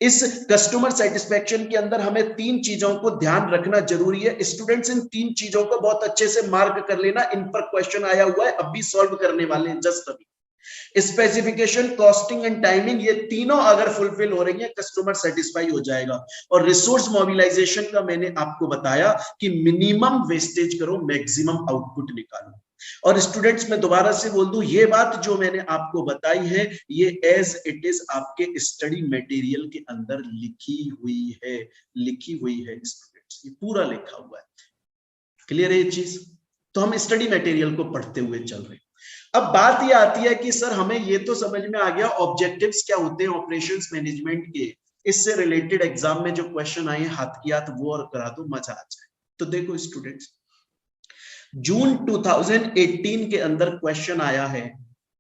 इस कस्टमर सेटिस्फेक्शन के अंदर हमें तीन चीजों को ध्यान रखना जरूरी है। स्टूडेंट्स इन तीन चीजों को बहुत अच्छे से मार्क कर लेना, इन पर क्वेश्चन आया हुआ है, अभी सॉल्व करने वाले हैं जस्ट अभी। स्पेसिफिकेशन, कॉस्टिंग एंड टाइमिंग, ये तीनों अगर फुलफिल हो रही है, कस्टमर सेटिस्फाई हो जाएगा। और रिसोर्स मोबिलाइजेशन का मैंने आपको बताया कि मिनिमम वेस्टेज करो, मैक्सिमम आउटपुट निकालो। और स्टूडेंट्स मैं दोबारा से बोल दूं, ये बात जो मैंने आपको बताई है, ये एज इट इज आपके स्टडी मटेरियल के अंदर लिखी हुई है, लिखी हुई है स्टूडेंट्स, ये पूरा लिखा हुआ है। क्लियर है ये चीज? तो हम स्टडी मटेरियल को पढ़ते हुए चल रहे हैं। अब बात ये आती है कि सर हमें ये तो समझ में आ गया ऑब्जेक्टिव्स क्या होते हैं ऑपरेशंस मैनेजमेंट के, इससे रिलेटेड एग्जाम में जो क्वेश्चन आए हाथ की हाथ वो और करा दो, मजा आ जाए। तो देखो स्टूडेंट्स, जून 2018 के अंदर क्वेश्चन आया है,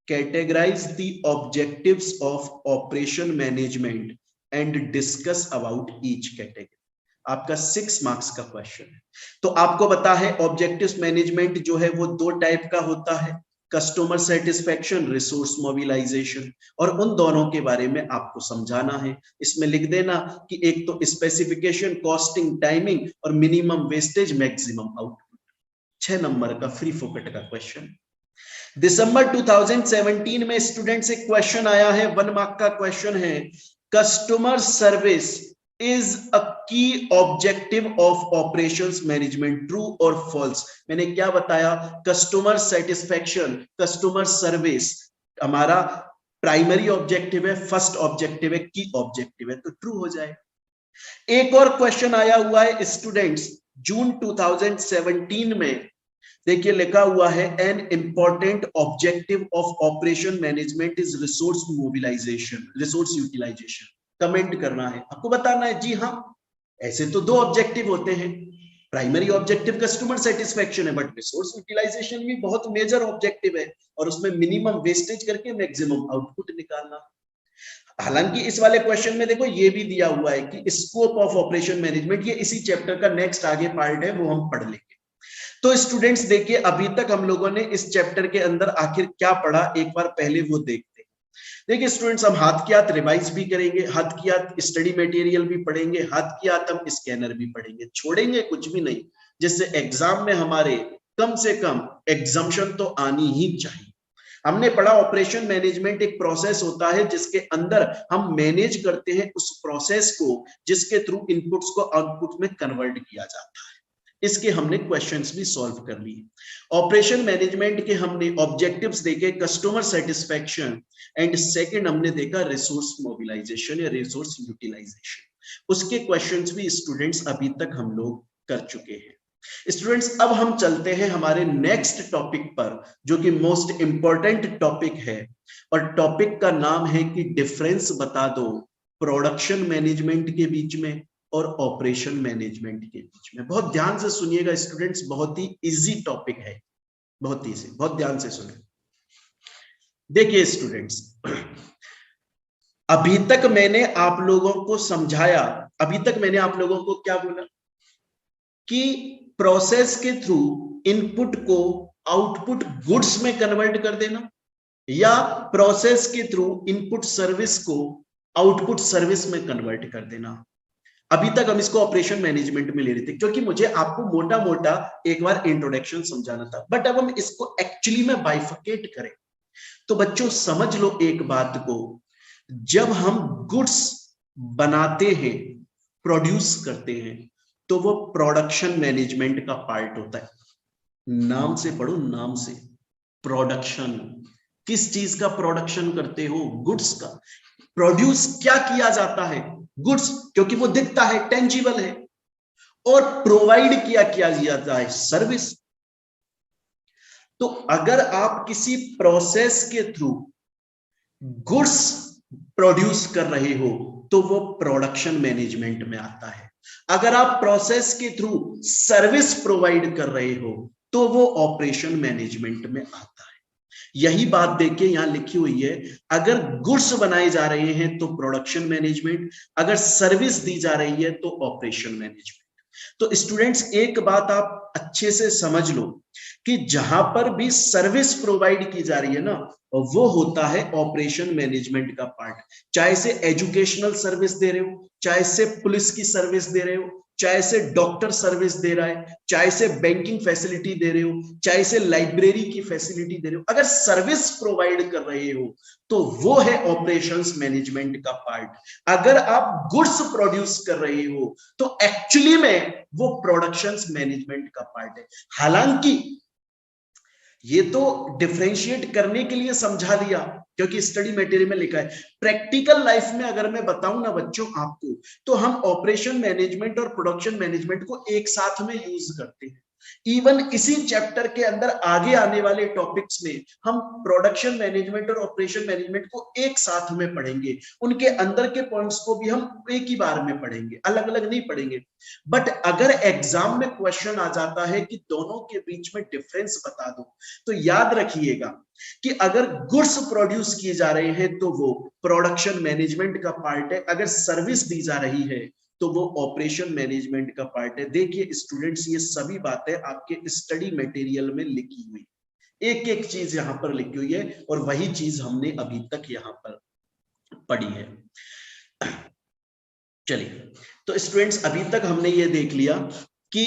categorise the objectives of operation management and discuss about each category. आपका 6 मार्क्स का क्वेश्चन है। तो आपको पता है ऑब्जेक्टिव्स मैनेजमेंट जो है वो दो टाइप का होता है, कस्टमर सेटिस्फेक्शन, रिसोर्स मोबिलाइजेशन, और उन दोनों के बारे में आपको समझाना है। इसमें लिख देना कि एक तो स्पेसिफिकेशन, कॉस्टिंग, टाइमिंग और minimum wastage, maximum output. 6 number का फ्री फोकट का क्वेश्चन। दिसंबर 2017 में स्टूडेंट से क्वेश्चन आया है, 1 मार्क का क्वेश्चन है, कस्टमर सर्विस इज अ की objective of operations management, true और फॉल्स। मैंने क्या बताया, कस्टमर सेटिस्फेक्शन, कस्टमर सर्विस हमारा प्राइमरी ऑब्जेक्टिव है, फर्स्ट ऑब्जेक्टिव है, की ऑब्जेक्टिव है, तो ट्रू हो जाए। एक और क्वेश्चन आया हुआ है स्टूडेंट्स जून 2017 में, देखिए लिखा हुआ है, an important objective of operation management is resource mobilisation, resource utilisation. Comment करना है, आपको बताना है जी हाँ। ऐसे तो दो ऑब्जेक्टिव होते हैं, प्राइमरी ऑब्जेक्टिव कस्टमर सेटिस्फेक्शन है, बट रिसोर्स यूटिलाइजेशन भी बहुत मेजर ऑब्जेक्टिव है, और उसमें मिनिमम वेस्टेज करके मैक्सिमम आउटपुट निकालना। हालांकि इस वाले क्वेश्चन में देखो ये भी दिया हुआ है कि स्कोप ऑफ ऑपरेशन मैनेजमेंट, ये इसी चैप्टर का नेक्स्ट आगे पार्ट है, वो हम पढ़ लेंगे। तो स्टूडेंट्स देखिए अभी तक हम लोगों ने इस चैप्टर के अंदर आखिर क्या पढ़ा, एक बार पहले वो देखते हैं। देखिए स्टूडेंट्स, हम हाथ की हाथ रिवाइज भी करेंगे, हाथ की हाथ स्टडी मटेरियल भी पढ़ेंगे, हाथ की हाथ हम स्कैनर भी पढ़ेंगे, छोड़ेंगे कुछ भी नहीं, जिससे एग्जाम में हमारे कम से कम एग्जम्पशन तो आनी ही चाहिए। हमने पढ़ा ऑपरेशन मैनेजमेंट एक प्रोसेस होता है जिसके अंदर हम मैनेज करते हैं उस प्रोसेस को, जिसके थ्रू इनपुट्स को आउटपुट में कन्वर्ट किया जाता है। इसके हमने क्वेश्चंस भी सॉल्व कर लिए। ऑपरेशन मैनेजमेंट के हमने ऑब्जेक्टिव्स देखे, कस्टमर सेटिस्फैक्शन, एंड सेकंड हमने देखा रिसोर्स मोबिलाइजेशन या रिसोर्स यूटिलाइजेशन। उसके क्वेश्चंस भी स्टूडेंट्स अभी तक हम लोग कर चुके हैं। स्टूडेंट्स अब हम चलते हैं हमारे नेक्स्ट टॉपिक पर, जो कि मोस्ट इंपॉर्टेंट टॉपिक है, और टॉपिक का नाम है कि डिफरेंस बता दो प्रोडक्शन मैनेजमेंट के बीच में और ऑपरेशन मैनेजमेंट के बीच में। बहुत ध्यान से सुनिएगा स्टूडेंट्स, बहुत ही इजी टॉपिक है, बहुत इजी, बहुत ध्यान से सुनिए। देखिए स्टूडेंट्स, अभी तक मैंने आप लोगों को समझाया, अभी तक मैंने आप लोगों को क्या बोला कि प्रोसेस के थ्रू इनपुट को आउटपुट गुड्स में कन्वर्ट कर देना, या प्रोसेस के थ्रू इनपुट सर्विस को आउटपुट सर्विस में कन्वर्ट कर देना। अभी तक हम इसको ऑपरेशन मैनेजमेंट में ले रहे थे, क्योंकि मुझे आपको मोटा मोटा एक बार इंट्रोडक्शन समझाना था। बट अब हम इसको एक्चुअली में बाइफिकेट करें तो बच्चों समझ लो एक बात को, जब हम गुड्स बनाते हैं, प्रोड्यूस करते हैं, तो वो प्रोडक्शन मैनेजमेंट का पार्ट होता है। नाम से पढ़ो, नाम से, प्रोडक्शन। किस चीज का प्रोडक्शन करते हो? गुड्स का। प्रोड्यूस क्या किया जाता है? गुड्स, क्योंकि वो दिखता है, टेंजिबल है। और प्रोवाइड किया जाता है, सर्विस। तो अगर आप किसी प्रोसेस के थ्रू गुड्स प्रोड्यूस कर रहे हो तो वो प्रोडक्शन मैनेजमेंट में आता है। अगर आप प्रोसेस के थ्रू सर्विस प्रोवाइड कर रहे हो तो वो ऑपरेशन मैनेजमेंट में आता है। यही बात देखिए यहां लिखी हुई है, अगर गुड्स बनाए जा रहे हैं तो प्रोडक्शन मैनेजमेंट, अगर सर्विस दी जा रही है तो ऑपरेशन मैनेजमेंट। तो स्टूडेंट्स एक बात आप अच्छे से समझ लो कि जहां पर भी सर्विस प्रोवाइड की जा रही है ना, वो होता है ऑपरेशन मैनेजमेंट का पार्ट। चाहे से एजुकेशनल सर्विस दे रहे हो, चाहे से पुलिस की सर्विस दे रहे हो, चाहे से डॉक्टर सर्विस दे रहा है, चाहे से बैंकिंग फैसिलिटी दे रहे हो, चाहे से लाइब्रेरी की फैसिलिटी दे रहे हो, अगर सर्विस प्रोवाइड कर रहे हो तो वो है ऑपरेशंस मैनेजमेंट का पार्ट। अगर आप गुड्स प्रोड्यूस कर रहे हो तो एक्चुअली में वो प्रोडक्शंस मैनेजमेंट का पार्ट है। हालांकि ये तो डिफरेंशिएट करने के लिए समझा दिया, क्योंकि स्टडी मटेरियल में लिखा है। प्रैक्टिकल लाइफ में अगर मैं बताऊं ना बच्चों आपको, तो हम ऑपरेशन मैनेजमेंट और प्रोडक्शन मैनेजमेंट को एक साथ में यूज करते हैं। इवन इसी चैप्टर के अंदर आगे आने वाले टॉपिक्स में हम प्रोडक्शन मैनेजमेंट और ऑपरेशन मैनेजमेंट को एक साथ में पढ़ेंगे। उनके अंदर के पॉइंट्स को भी हम एक ही बार में पढ़ेंगे, अलग अलग नहीं पढ़ेंगे। बट अगर एग्जाम में क्वेश्चन आ जाता है कि दोनों के बीच में डिफरेंस बता दो, तो याद रखिएगा कि अगर गुड्स प्रोड्यूस किए जा रहे हैं तो वो प्रोडक्शन मैनेजमेंट का पार्ट है, अगर सर्विस दी जा रही है तो वो ऑपरेशन मैनेजमेंट का पार्ट है। देखिए स्टूडेंट्स, ये सभी बातें आपके स्टडी मटेरियल में लिखी हुई, एक एक चीज यहां पर लिखी हुई है, और वही चीज हमने अभी तक यहां पर पढ़ी है। चलिए, तो स्टूडेंट्स अभी तक हमने ये देख लिया कि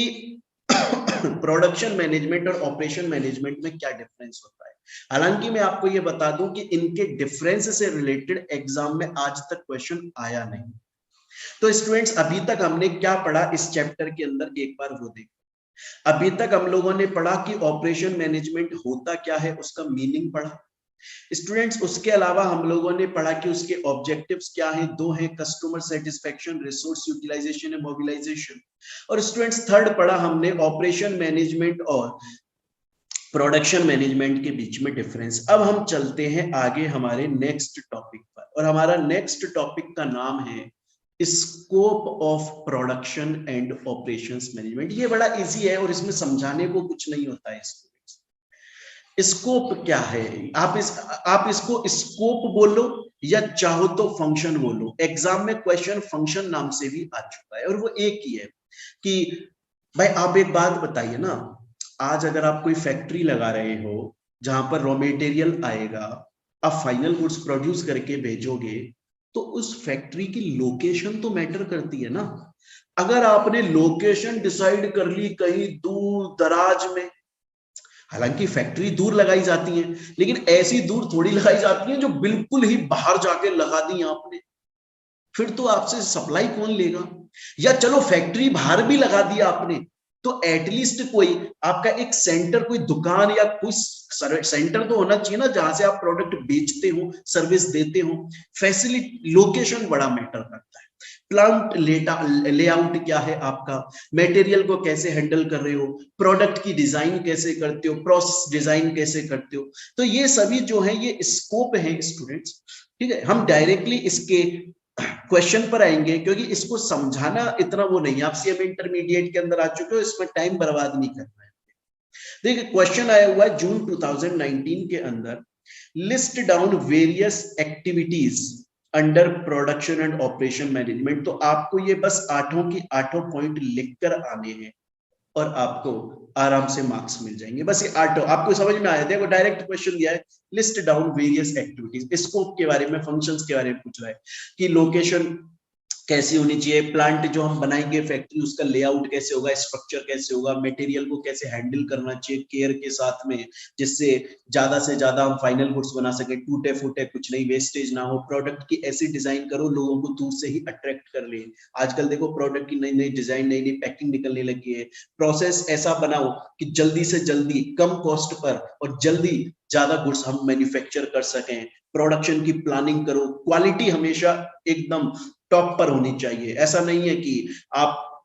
प्रोडक्शन मैनेजमेंट और ऑपरेशन मैनेजमेंट में क्या डिफरेंस होता है। हालांकि मैं आपको ये बता दूं कि इनके डिफरेंस से रिलेटेड एग्जाम में आज तक क्वेश्चन आया नहीं। तो स्टूडेंट्स अभी तक हमने क्या पढ़ा इस चैप्टर के अंदर, एक बार वो देखो। अभी तक हम लोगों ने पढ़ा कि ऑपरेशन मैनेजमेंट होता क्या है, उसका मीनिंग पढ़ा स्टूडेंट्स। उसके अलावा हम लोगों ने पढ़ा कि उसके ऑब्जेक्टिव्स क्या हैं, दो हैं, customer satisfaction, resource utilisation and mobilisation. और स्टूडेंट्स थर्ड पढ़ा हमने ऑपरेशन मैनेजमेंट और प्रोडक्शन मैनेजमेंट के बीच में डिफरेंस। अब हम चलते हैं आगे हमारे नेक्स्ट टॉपिक पर, और हमारा नेक्स्ट टॉपिक का नाम है scope of production and operations management. ये बड़ा इजी है और इसमें समझाने को कुछ नहीं होता है। स्कोप क्या है? आप इसको स्कोप बोलो या चाहो तो फंक्शन बोलो। एग्जाम में क्वेश्चन फंक्शन नाम से भी आ चुका है, और वो एक ही है कि भाई आप एक बात बताइए ना, आज अगर आप कोई फैक्ट्री लगा रहे हो जहां पर रॉ मटेरियल आएगा, आप फाइनल गुड्स प्रोड्यूस करके भेजोगे, तो उस फैक्ट्री की लोकेशन तो मैटर करती है ना। अगर आपने लोकेशन डिसाइड कर ली कहीं दूर दराज में, हालांकि फैक्ट्री दूर लगाई जाती है, लेकिन ऐसी दूर थोड़ी लगाई जाती है जो बिल्कुल ही बाहर जाके लगा दी आपने, फिर तो आपसे सप्लाई कौन लेगा। या चलो फैक्ट्री बाहर भी लगा दी आपने, तो एटलीस्ट कोई आपका एक सेंटर, कोई दुकान या कोई सेंटर तो होना चाहिए ना, जहां से आप प्रोडक्ट बेचते हो, सर्विस देते हो। फैसिलिटी, लोकेशन बड़ा मैटर करता है। प्लांट लेआउट क्या है आपका, मटेरियल को कैसे हैंडल कर रहे हो, प्रोडक्ट की डिजाइन कैसे करते हो, प्रोसेस डिजाइन कैसे करते हो, तो ये सभी जो है ये स्कोप है स्टूडेंट्स। ठीक है, हम डायरेक्टली इसके क्वेश्चन पर आएंगे, क्योंकि इसको समझाना इतना वो नहीं है। आप सीएम इंटरमीडिएट के अंदर आ चुके हो, इसमें टाइम बर्बाद नहीं करना है। देखिए क्वेश्चन आया हुआ है जून 2019 के अंदर, list down various activities under production and operation management. तो आपको ये बस आठों की आठों पॉइंट लिखकर आने हैं और आपको आराम से मार्क्स मिल जाएंगे। बस ये आठ आपको समझ में आया। देखो डायरेक्ट क्वेश्चन दिया है, list down various activities, scope के बारे में, फंक्शंस के बारे में पूछ रहा है कि लोकेशन कैसी होनी चाहिए, प्लांट जो हम बनाएंगे फैक्ट्री उसका लेआउट कैसे होगा, स्ट्रक्चर कैसे होगा, मटेरियल को कैसे हैंडल करना चाहिए केयर के साथ में, जिससे ज्यादा से ज्यादा हम फाइनल गुड्स बना सके, टूटे फूटे कुछ नहीं, वेस्टेज ना हो, प्रोडक्ट की ऐसी डिजाइन करो लोगों को दूर से ही अट्रैक्ट कर ले। आजकल देखो प्रोडक्ट की नई नई डिजाइन, नई नई पैकिंग निकलने लगी है। प्रोसेस ऐसा बनाओ कि जल्दी से जल्दी कम कॉस्ट पर और जल्दी ज्यादा गुड्स हम मैन्युफैक्चर कर सकें। प्रोडक्शन की प्लानिंग करो, क्वालिटी हमेशा एकदम टॉप पर होनी चाहिए। ऐसा नहीं है कि आप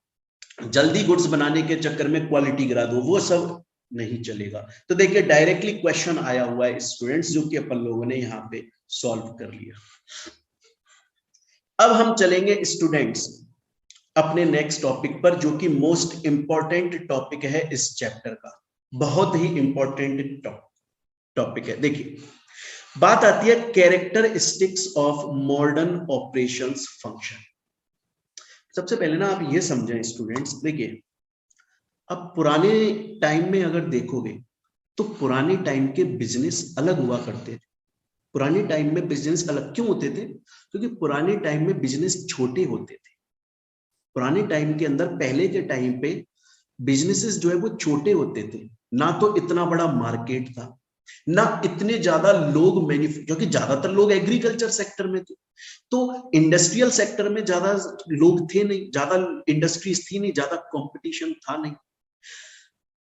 जल्दी गुड्स बनाने के चक्कर में क्वालिटी गिरा दो, वो सब नहीं चलेगा। तो देखिए डायरेक्टली क्वेश्चन आया हुआ है स्टूडेंट्स, जो कि अपन लोगों ने यहाँ पे सॉल्व कर लिया। अब हम चलेंगे स्टूडेंट्स अपने नेक्स्ट टॉपिक पर, जो कि मोस्ट इंपॉर्टेंट टॉपिक है इस चैप्टर का, बहुत ही इंपॉर्टेंट टॉपिक है। देखिए बात आती है characteristics of modern operations function. सबसे पहले ना आप ये समझें स्टूडेंट्स, देखिए अब पुराने टाइम में अगर देखोगे तो पुराने टाइम के बिजनेस अलग हुआ करते थे। पुराने टाइम में बिजनेस अलग क्यों होते थे, क्योंकि पुराने टाइम में बिजनेस छोटे होते थे। पुराने टाइम के अंदर, पहले के टाइम पे बिजनेसेस जो है वो छोटे होते थे, ना तो इतना बड़ा मार्केट था, ना इतने ज्यादा लोग क्योंकि ज्यादातर लोग एग्रीकल्चर सेक्टर में थे, तो इंडस्ट्रियल सेक्टर में ज्यादा लोग थे नहीं, ज्यादा इंडस्ट्रीज थी नहीं, ज्यादा कंपटीशन था नहीं।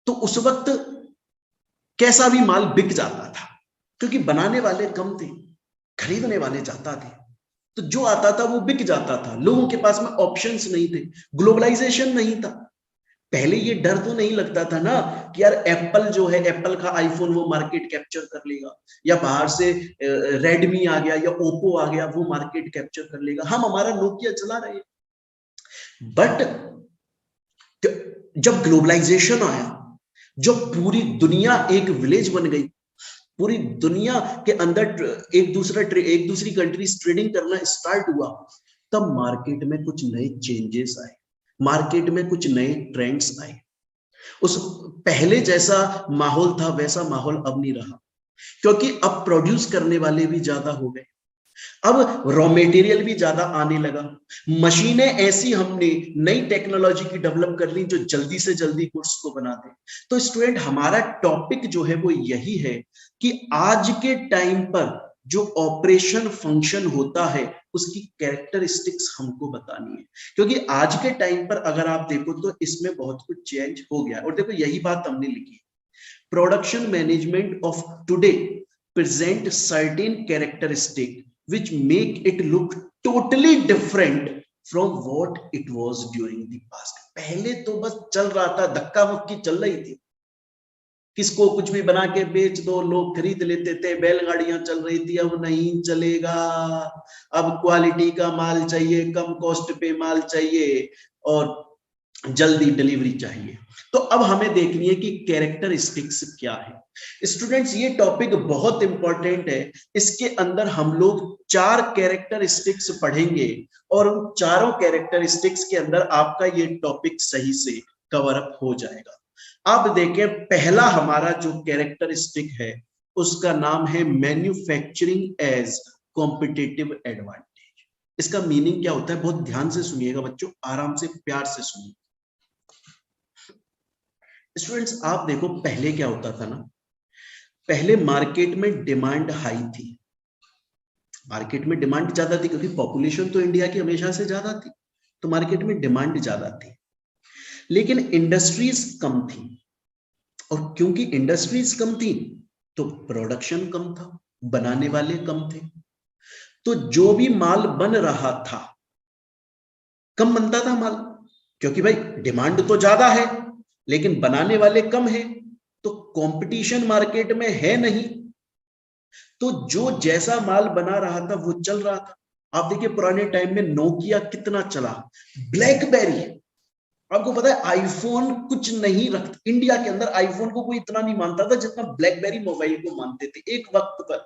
तो उस वक्त कैसा भी माल बिक जाता था, क्योंकि बनाने वाले कम थे, खरीदने वाले ज्यादा थे, तो जो आता था वो बिक जाता था। लोगों के पास में ऑप्शंस नहीं थे, ग्लोबलाइजेशन नहीं था। पहले ये डर तो नहीं लगता था ना कि यार एप्पल जो है, एप्पल का आईफोन वो मार्केट कैप्चर कर लेगा, या बाहर से रेडमी आ गया या ओप्पो आ गया वो मार्केट कैप्चर कर लेगा, हम हमारा नोकिया चला रहे हैं। बट जब ग्लोबलाइजेशन आया, जब पूरी दुनिया एक विलेज बन गई, पूरी दुनिया के अंदर एक दूसरी कंट्रीज ट्रेडिंग करना स्टार्ट हुआ, तब मार्केट में कुछ नए चेंजेस आए, मार्केट में कुछ नए ट्रेंड्स आए। उस पहले जैसा माहौल था वैसा माहौल अब नहीं रहा, क्योंकि अब प्रोड्यूस करने वाले भी ज्यादा हो गए, अब रॉ मटेरियल भी ज्यादा आने लगा, मशीनें ऐसी हमने नई टेक्नोलॉजी की डेवलप कर ली जो जल्दी से जल्दी गुड्स को बना दे। तो स्टूडेंट हमारा टॉपिक जो है वो यही है कि आज के टाइम पर जो ऑपरेशन फंक्शन होता है उसकी कैरेक्टरिस्टिक्स हमको बतानी है, क्योंकि आज के टाइम पर अगर आप देखो तो इसमें बहुत कुछ चेंज हो गया। और देखो यही बात हमने लिखी, production management of today present certain characteristic which make it look totally different from what it was during the past। पहले तो बस चल रहा था, धक्का मुक्की चल रही थी, किसको कुछ भी बना के बेच दो, लोग खरीद लेते थे, बैलगाड़ियां चल रही थी। अब नहीं चलेगा, अब क्वालिटी का माल चाहिए, कम कॉस्ट पे माल चाहिए और जल्दी डिलीवरी चाहिए। तो अब हमें देखनी है कि कैरेक्टरिस्टिक्स क्या है। स्टूडेंट्स ये टॉपिक बहुत इंपॉर्टेंट है, इसके अंदर हम लोग 4 कैरेक्टरिस्टिक्स पढ़ेंगे और उन चारों कैरेक्टरिस्टिक्स के अंदर आपका ये टॉपिक सही से कवर अप हो जाएगा। अब देखें पहला हमारा जो कैरेक्टरिस्टिक है उसका नाम है मैन्युफैक्चरिंग एज कॉम्पिटिटिव एडवांटेज। इसका मीनिंग क्या होता है, बहुत ध्यान से सुनिएगा बच्चों, आराम से प्यार से सुनिए। स्टूडेंट्स आप देखो पहले क्या होता था ना, पहले मार्केट में डिमांड हाई थी, मार्केट में डिमांड ज्यादा थी क्योंकि पॉपुलेशन तो इंडिया की हमेशा से ज्यादा थी, तो मार्केट में डिमांड ज्यादा थी, लेकिन इंडस्ट्रीज कम थी, और क्योंकि इंडस्ट्रीज कम थी तो प्रोडक्शन कम था, बनाने वाले कम थे, तो जो भी माल बन रहा था कम बनता था माल, क्योंकि भाई डिमांड तो ज्यादा है लेकिन बनाने वाले कम है, तो कंपटीशन मार्केट में है नहीं, तो जो जैसा माल बना रहा था वो चल रहा था। आप देखिए पुराने टाइम में नोकिया कितना चला, ब्लैकबेरी, आपको पता है आईफोन कुछ नहीं रखता इंडिया के अंदर, आईफोन को कोई इतना नहीं मानता था जितना ब्लैकबेरी मोबाइल को मानते थे एक वक्त पर।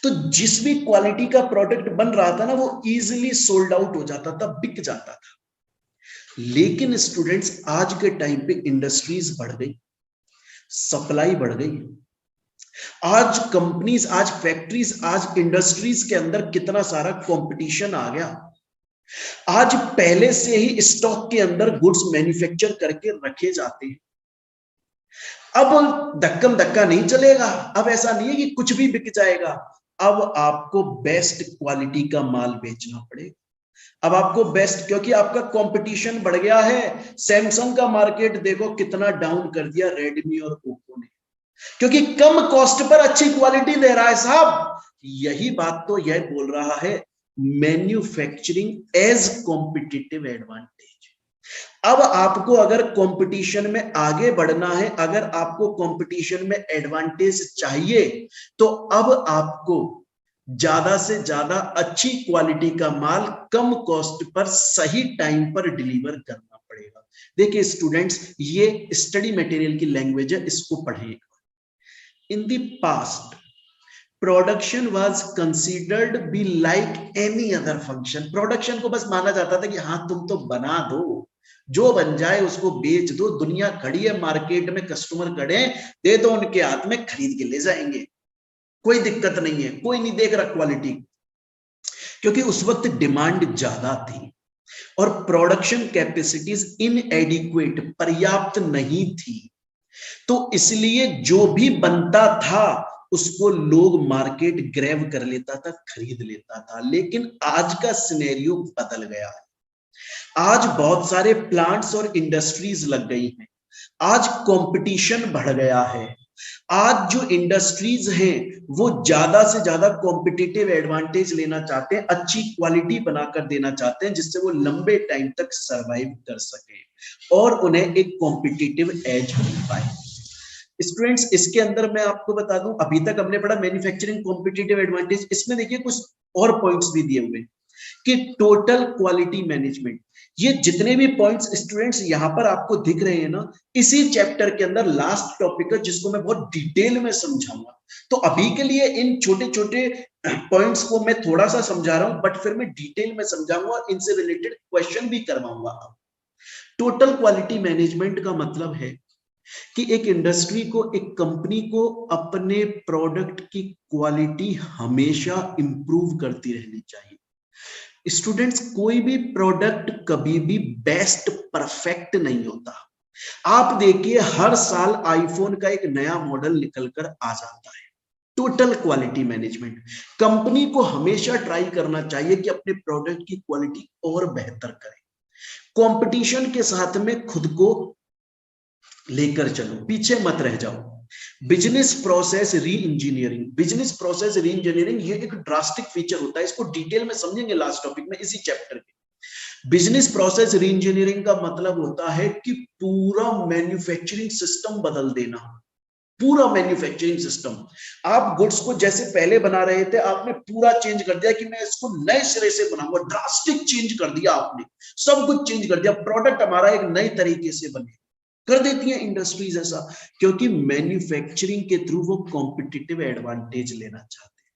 तो जिस भी क्वालिटी का प्रोडक्ट बन रहा था ना वो इजीली सोल्ड आउट हो जाता था, बिक जाता था। लेकिन स्टूडेंट्स आज के टाइम पे इंडस्ट्रीज बढ़ गई, सप्लाई बढ़ गई, आज कंपनीज, आज फैक्ट्रीज, आज इंडस्ट्रीज के अंदर कितना सारा कंपटीशन आ गया। आज पहले से ही स्टॉक के अंदर गुड्स मैन्युफैक्चर करके रखे जाते हैं, अब धक्कम धक्का नहीं चलेगा, अब ऐसा नहीं है कि कुछ भी बिक जाएगा, अब आपको बेस्ट क्वालिटी का माल बेचना पड़ेगा, अब आपको बेस्ट, क्योंकि आपका कंपटीशन बढ़ गया है। सैमसंग का मार्केट देखो कितना डाउन कर दिया रेडमी और ओप्पो ने, क्योंकि कम कॉस्ट पर अच्छी क्वालिटी दे रहा है साहब। यही बात तो यह बोल रहा है मैन्युफैक्चरिंग एज कॉम्पिटिटिव एडवांटेज। अब आपको अगर कंपटीशन में आगे बढ़ना है, अगर आपको कंपटीशन में एडवांटेज चाहिए, तो अब आपको ज्यादा से ज्यादा अच्छी क्वालिटी का माल कम कॉस्ट पर सही टाइम पर डिलीवर करना पड़ेगा। देखिए स्टूडेंट्स, ये स्टडी मटेरियल की लैंग्वेज है, इसको पढ़ें। In the past, production was considered be like any other function. Production को बस माना जाता था कि हाँ तुम तो बना दो, जो बन जाए उसको बेच दो, दुनिया खड़ी है मार्केट में, कस्टमर खड़े हैं, दे दो उनके हाथ में, खरीद के ले जाएंगे, कोई दिक्कत नहीं है, कोई नहीं देख रहा क्वालिटी, क्योंकि उस वक्त डिमांड ज्यादा थी और प्रोडक्शन कैपेसिटीज इनएडिक्वेट, पर्याप्त नहीं थी, तो इसलिए जो भी बनता था उसको लोग मार्केट ग्रैब कर लेता था, खरीद लेता था। लेकिन आज का सिनेरियो बदल गया है, आज बहुत सारे प्लांट्स और इंडस्ट्रीज लग गई हैं, आज कंपटीशन बढ़ गया है, आज जो इंडस्ट्रीज हैं वो ज्यादा से ज्यादा कॉम्पिटिटिव एडवांटेज लेना चाहते हैं, अच्छी क्वालिटी बनाकर देना चाहते हैं जिससे वो लंबे टाइम तक सरवाइव कर सके और उन्हें एक कॉम्पिटिटिव एज मिल पाए। स्टूडेंट्स इसके अंदर मैं आपको बता दूं, अभी तक हमने पढ़ा मैन्युफैक्चरिंग कॉम्पिटिटिव एडवांटेज, इसमें देखिए कुछ और पॉइंट्स भी दिए हुए कि टोटल क्वालिटी मैनेजमेंट, ये जितने भी पॉइंट्स स्टूडेंट्स यहां पर आपको दिख रहे हैं ना, इसी चैप्टर के अंदर लास्ट टॉपिक है जिसको मैं बहुत डिटेल में समझाऊंगा। तो अभी के लिए इन छोटे छोटे पॉइंट्स को मैं थोड़ा सा समझा रहा हूं, बट फिर मैं डिटेल में समझाऊंगा, इनसे रिलेटेड क्वेश्चन भी करवाऊंगा। टोटल क्वालिटी मैनेजमेंट का मतलब है कि एक इंडस्ट्री को, एक कंपनी को अपने प्रोडक्ट की क्वालिटी हमेशा इंप्रूव करती रहनी चाहिए। स्टूडेंट्स कोई भी प्रोडक्ट कभी भी बेस्ट परफेक्ट नहीं होता। आप देखिए हर साल आईफोन का एक नया मॉडल निकलकर आ जाता है। टोटल क्वालिटी मैनेजमेंट, कंपनी को हमेशा ट्राई करना चाहिए कि अपने प्रोडक्ट की क्वालिटी और बेहतर करें, कंपटीशन के साथ में खुद को लेकर चलो, पीछे मत रह जाओ। बिजनेस प्रोसेस री इंजीनियरिंग, बिजनेस प्रोसेस री इंजीनियरिंग ये एक ड्रास्टिक फीचर होता है, इसको डिटेल में समझेंगे लास्ट टॉपिक में इसी चैप्टर के। बिजनेस प्रोसेस री इंजीनियरिंग का मतलब होता है कि पूरा मैन्युफैक्चरिंग सिस्टम बदल देना, पूरा मैन्युफैक्चरिंग सिस्टम। आप गुड्स को जैसे पहले बना रहे थे आपने पूरा चेंज कर दिया कि मैं इसको नए सिरे से बनाऊंगा, ड्रास्टिक चेंज कर दिया आपने, सब कुछ चेंज कर दिया, प्रोडक्ट हमारा एक नए तरीके से बने, कर देती है इंडस्ट्रीज ऐसा, क्योंकि मैन्युफैक्चरिंग के थ्रू वो कॉम्पिटिटिव एडवांटेज लेना चाहते हैं।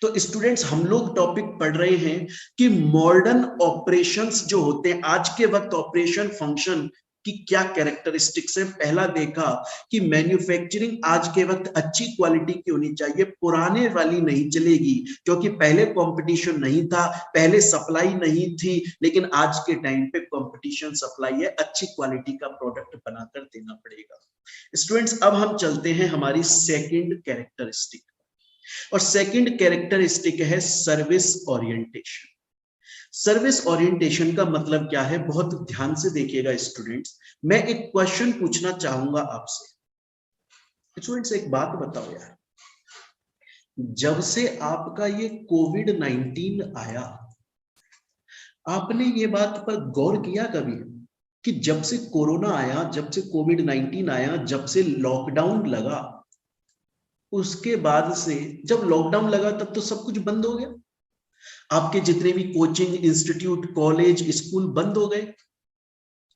तो स्टूडेंट्स हम लोग टॉपिक पढ़ रहे हैं कि मॉडर्न ऑपरेशंस जो होते हैं, आज के वक्त ऑपरेशन फंक्शन कि क्या कैरेक्टरिस्टिक्स है। पहला देखा कि मैन्युफैक्चरिंग आज के वक्त अच्छी क्वालिटी की होनी चाहिए, पुराने वाली नहीं चलेगी, क्योंकि पहले कंपटीशन नहीं था, पहले सप्लाई नहीं थी, लेकिन आज के टाइम पे कंपटीशन सप्लाई है, अच्छी क्वालिटी का प्रोडक्ट बनाकर देना पड़ेगा। स्टूडेंट्स, अब हम चलते हैं हमारी सेकंड कैरेक्टरिस्टिक, और सेकंड कैरेक्टरिस्टिक है सर्विस ओरिएंटेशन। सर्विस ओरिएंटेशन का मतलब क्या है, बहुत ध्यान से देखिएगा स्टूडेंट्स। मैं एक क्वेश्चन पूछना चाहूंगा आपसे। स्टूडेंट्स, एक बात बताओ यार, जब से आपका ये कोविड-19 आया, आपने ये बात पर गौर किया कभी कि जब से कोरोना आया, जब से कोविड-19 आया, जब से लॉकडाउन लगा, उसके बाद से जब लॉकडाउन लगा तब तो सब कुछ बंद हो गया, आपके जितने भी कोचिंग इंस्टीट्यूट, कॉलेज, स्कूल बंद हो गए,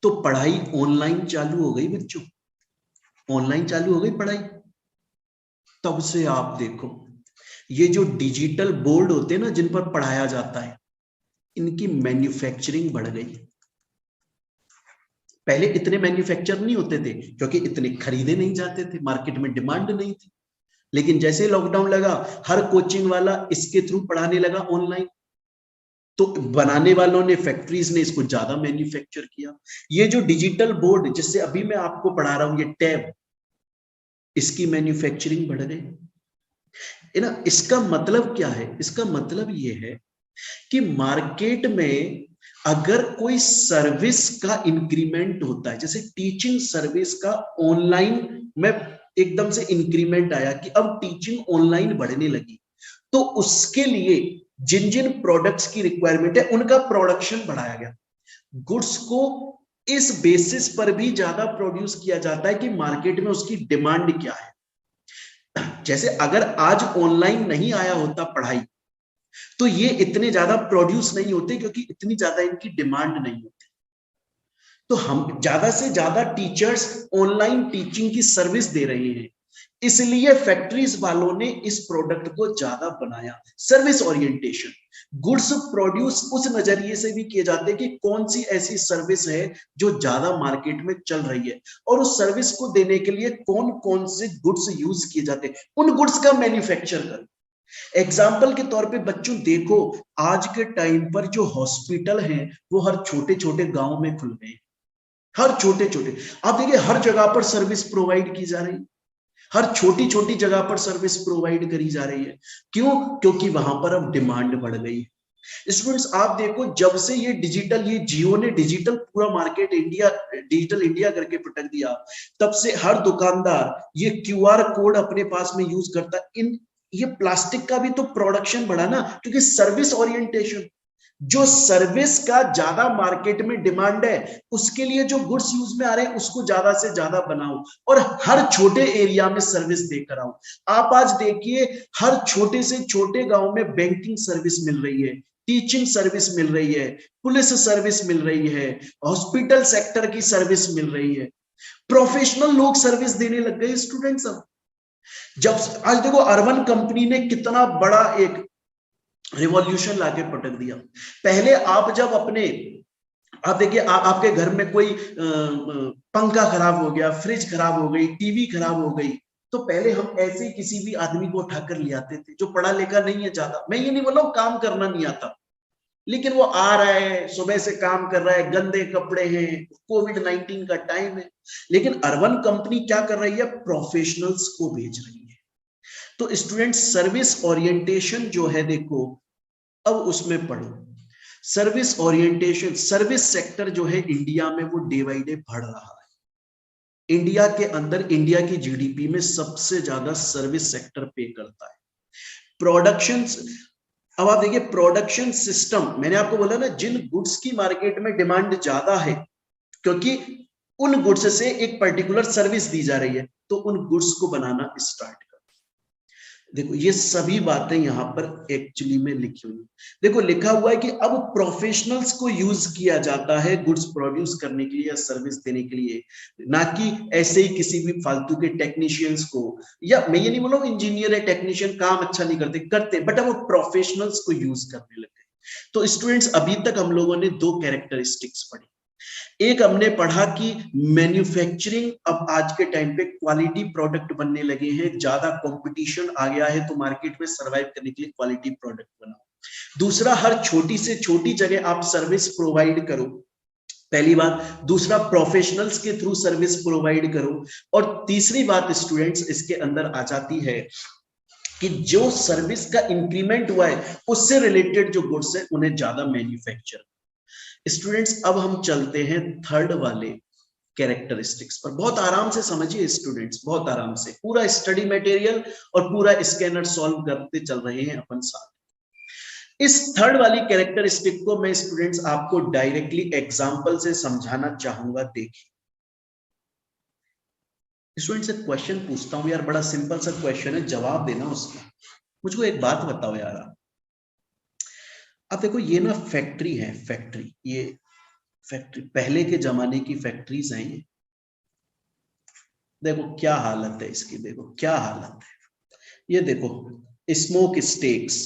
तो पढ़ाई ऑनलाइन चालू हो गई बच्चों, ऑनलाइन चालू हो गई पढ़ाई। तब से आप देखो, ये जो डिजिटल बोर्ड होते हैं ना, जिन पर पढ़ाया जाता है, इनकी मैन्युफैक्चरिंग बढ़ गई। पहले इतने मैन्युफैक्चर नहीं होते थे, क्योंकि इतने खरीदे नहीं जाते थे, मार्केट में डिमांड नहीं थी। लेकिन जैसे लॉकडाउन लगा, हर कोचिंग वाला इसके थ्रू पढ़ाने लगा ऑनलाइन, तो बनाने वालों ने, फैक्ट्रीज ने इसको ज्यादा मैन्युफैक्चर किया। ये जो डिजिटल बोर्ड जिससे अभी मैं आपको पढ़ा रहा हूं, ये टैब, इसकी मैन्युफैक्चरिंग बढ़ गई है ना। इसका मतलब क्या है, इसका मतलब ये है कि मार्केट में अगर कोई सर्विस का इंक्रीमेंट होता है, जैसे टीचिंग सर्विस का ऑनलाइन में एकदम से इंक्रीमेंट आया कि अब टीचिंग ऑनलाइन बढ़ने लगी, तो उसके लिए जिन जिन प्रोडक्ट्स की रिक्वायरमेंट है उनका प्रोडक्शन बढ़ाया गया। गुड्स को इस बेसिस पर भी ज्यादा प्रोड्यूस किया जाता है कि मार्केट में उसकी डिमांड क्या है। जैसे अगर आज ऑनलाइन नहीं आया होता पढ़ाई, तो ये इतने ज्यादा प्रोड्यूस नहीं होते, क्योंकि इतनी ज्यादा इनकी डिमांड नहीं होती। तो हम ज्यादा से ज्यादा टीचर्स ऑनलाइन टीचिंग की सर्विस दे रहे हैं, इसलिए फैक्ट्रीज वालों ने इस प्रोडक्ट को ज्यादा बनाया। सर्विस ओरिएंटेशन, गुड्स प्रोड्यूस उस नजरिए से भी किए जाते हैं कि कौन सी ऐसी सर्विस है जो ज्यादा मार्केट में चल रही है, और उस सर्विस को देने के लिए कौन कौन से गुड्स यूज किए जाते हैं, उन गुड्स का मैन्युफैक्चर कर। एग्जाम्पल के तौर पे बच्चों देखो, आज के टाइम पर जो हॉस्पिटल हैं वो हर छोटे छोटे गांव में खुल गए, हर छोटे छोटे, आप देखिए हर जगह पर सर्विस प्रोवाइड की जा रही है, हर छोटी छोटी जगह पर सर्विस प्रोवाइड करी जा रही है। क्यों? क्योंकि वहां पर अब डिमांड बढ़ गई है। स्टूडेंट्स, आप देखो, जब से ये डिजिटल, ये जियो ने डिजिटल पूरा मार्केट इंडिया, डिजिटल इंडिया करके पटक दिया, तब से हर दुकानदार ये क्यूआर कोड अपने पास में यूज करता है। इन ये प्लास्टिक का भी तो प्रोडक्शन बढ़ा ना, क्योंकि सर्विस ओरिएंटेशन, जो सर्विस का ज्यादा मार्केट में डिमांड है, उसके लिए जो गुड्स यूज में आ रहे हैं उसको ज्यादा से ज्यादा बनाओ, और हर छोटे एरिया में सर्विस देकर आओ। आप आज देखिए, हर छोटे से छोटे गांव में बैंकिंग सर्विस मिल रही है, टीचिंग सर्विस मिल रही है, पुलिस सर्विस मिल रही है, हॉस्पिटल सेक्टर की सर्विस मिल रही है, प्रोफेशनल लोग सर्विस देने लग गए स्टूडेंट्स। अब जब आज देखो, अर्बन कंपनी ने कितना बड़ा एक रिवॉल्यूशन लाके पटक दिया। पहले आप जब अपने, आप देखिए, आपके घर में कोई पंखा खराब हो गया, फ्रिज खराब हो गई, टीवी खराब हो गई, तो पहले हम ऐसे ही किसी भी आदमी को उठाकर ले आते थे जो पढ़ा लिखा नहीं है ज्यादा। मैं ये नहीं बोल रहा हूं काम करना नहीं आता, लेकिन वो आ रहा है, सुबह से काम कर रहा है, गंदे कपड़े हैं, कोविड-19 का टाइम है, लेकिन अर्बन कंपनी क्या कर रही है, प्रोफेशनल्स को भेज रही है। तो स्टूडेंट, सर्विस ओरिएंटेशन जो है, देखो अब उसमें पढ़ो। सर्विस ओरिएंटेशन, सर्विस सेक्टर जो है इंडिया में, वो डे बाई डे बढ़ रहा है। इंडिया के अंदर, इंडिया की जीडीपी में सबसे ज्यादा सर्विस सेक्टर पे करता है। प्रोडक्शन, अब आप देखिए प्रोडक्शन सिस्टम, मैंने आपको बोला ना, जिन गुड्स की मार्केट में डिमांड ज्यादा है, क्योंकि उन गुड्स से एक पर्टिकुलर सर्विस दी जा रही है, तो उन गुड्स को बनाना स्टार्ट कर। देखो, ये सभी बातें यहां पर एक्चुअली में लिखी हुई। देखो, लिखा हुआ है कि अब प्रोफेशनल्स को यूज किया जाता है गुड्स प्रोड्यूस करने के लिए या सर्विस देने के लिए, ना कि ऐसे ही किसी भी फालतू के टेक्नीशियंस को। या मैं ये नहीं बोल रहा हूं इंजीनियर है, टेक्नीशियन काम अच्छा नहीं करते, बट अब वो प्रोफेशनल्स को यूज करने लगे। तो स्टूडेंट्स, अभी तक हम लोगों ने दो कैरेक्टरिस्टिक्स पढ़ी। एक हमने पढ़ा कि मैन्युफैक्चरिंग अब आज के टाइम पे क्वालिटी प्रोडक्ट बनने लगे हैं, ज्यादा कंपटीशन आ गया है, तो मार्केट में सरवाइव करने के लिए क्वालिटी प्रोडक्ट बनाओ। दूसरा, हर छोटी से छोटी जगह आप सर्विस प्रोवाइड करो, पहली बात। दूसरा, प्रोफेशनल्स के थ्रू सर्विस प्रोवाइड करो। और तीसरी बात स्टूडेंट्स इसके अंदर आ जाती है कि जो सर्विस का इंक्रीमेंट हुआ है उससे रिलेटेड जो गुड्स है उन्हें ज्यादा मैन्युफैक्चर। स्टूडेंट्स अब हम चलते हैं थर्ड वाले कैरेक्टरिस्टिक्स पर। बहुत आराम से समझिए स्टूडेंट्स, बहुत आराम से, पूरा स्टडी मटेरियल और पूरा स्कैनर सॉल्व करते चल रहे हैं अपन साथ। इस थर्ड वाली कैरेक्टरिस्टिक को मैं स्टूडेंट्स आपको डायरेक्टली एग्जांपल से समझाना चाहूंगा। देखिए स्टूडेंट्स, एक क्वेश्चन पूछता हूं यार, बड़ा सिंपल सा क्वेश्चन है, जवाब देना उसका। मुझको एक बात बताओ यार, आप देखो ये ना फैक्ट्री है, फैक्ट्री, ये फैक्ट्री पहले के जमाने की फैक्ट्रीज हैं ये। देखो क्या हालत है इसकी, देखो क्या हालत है। ये देखो स्मोक स्टेक्स।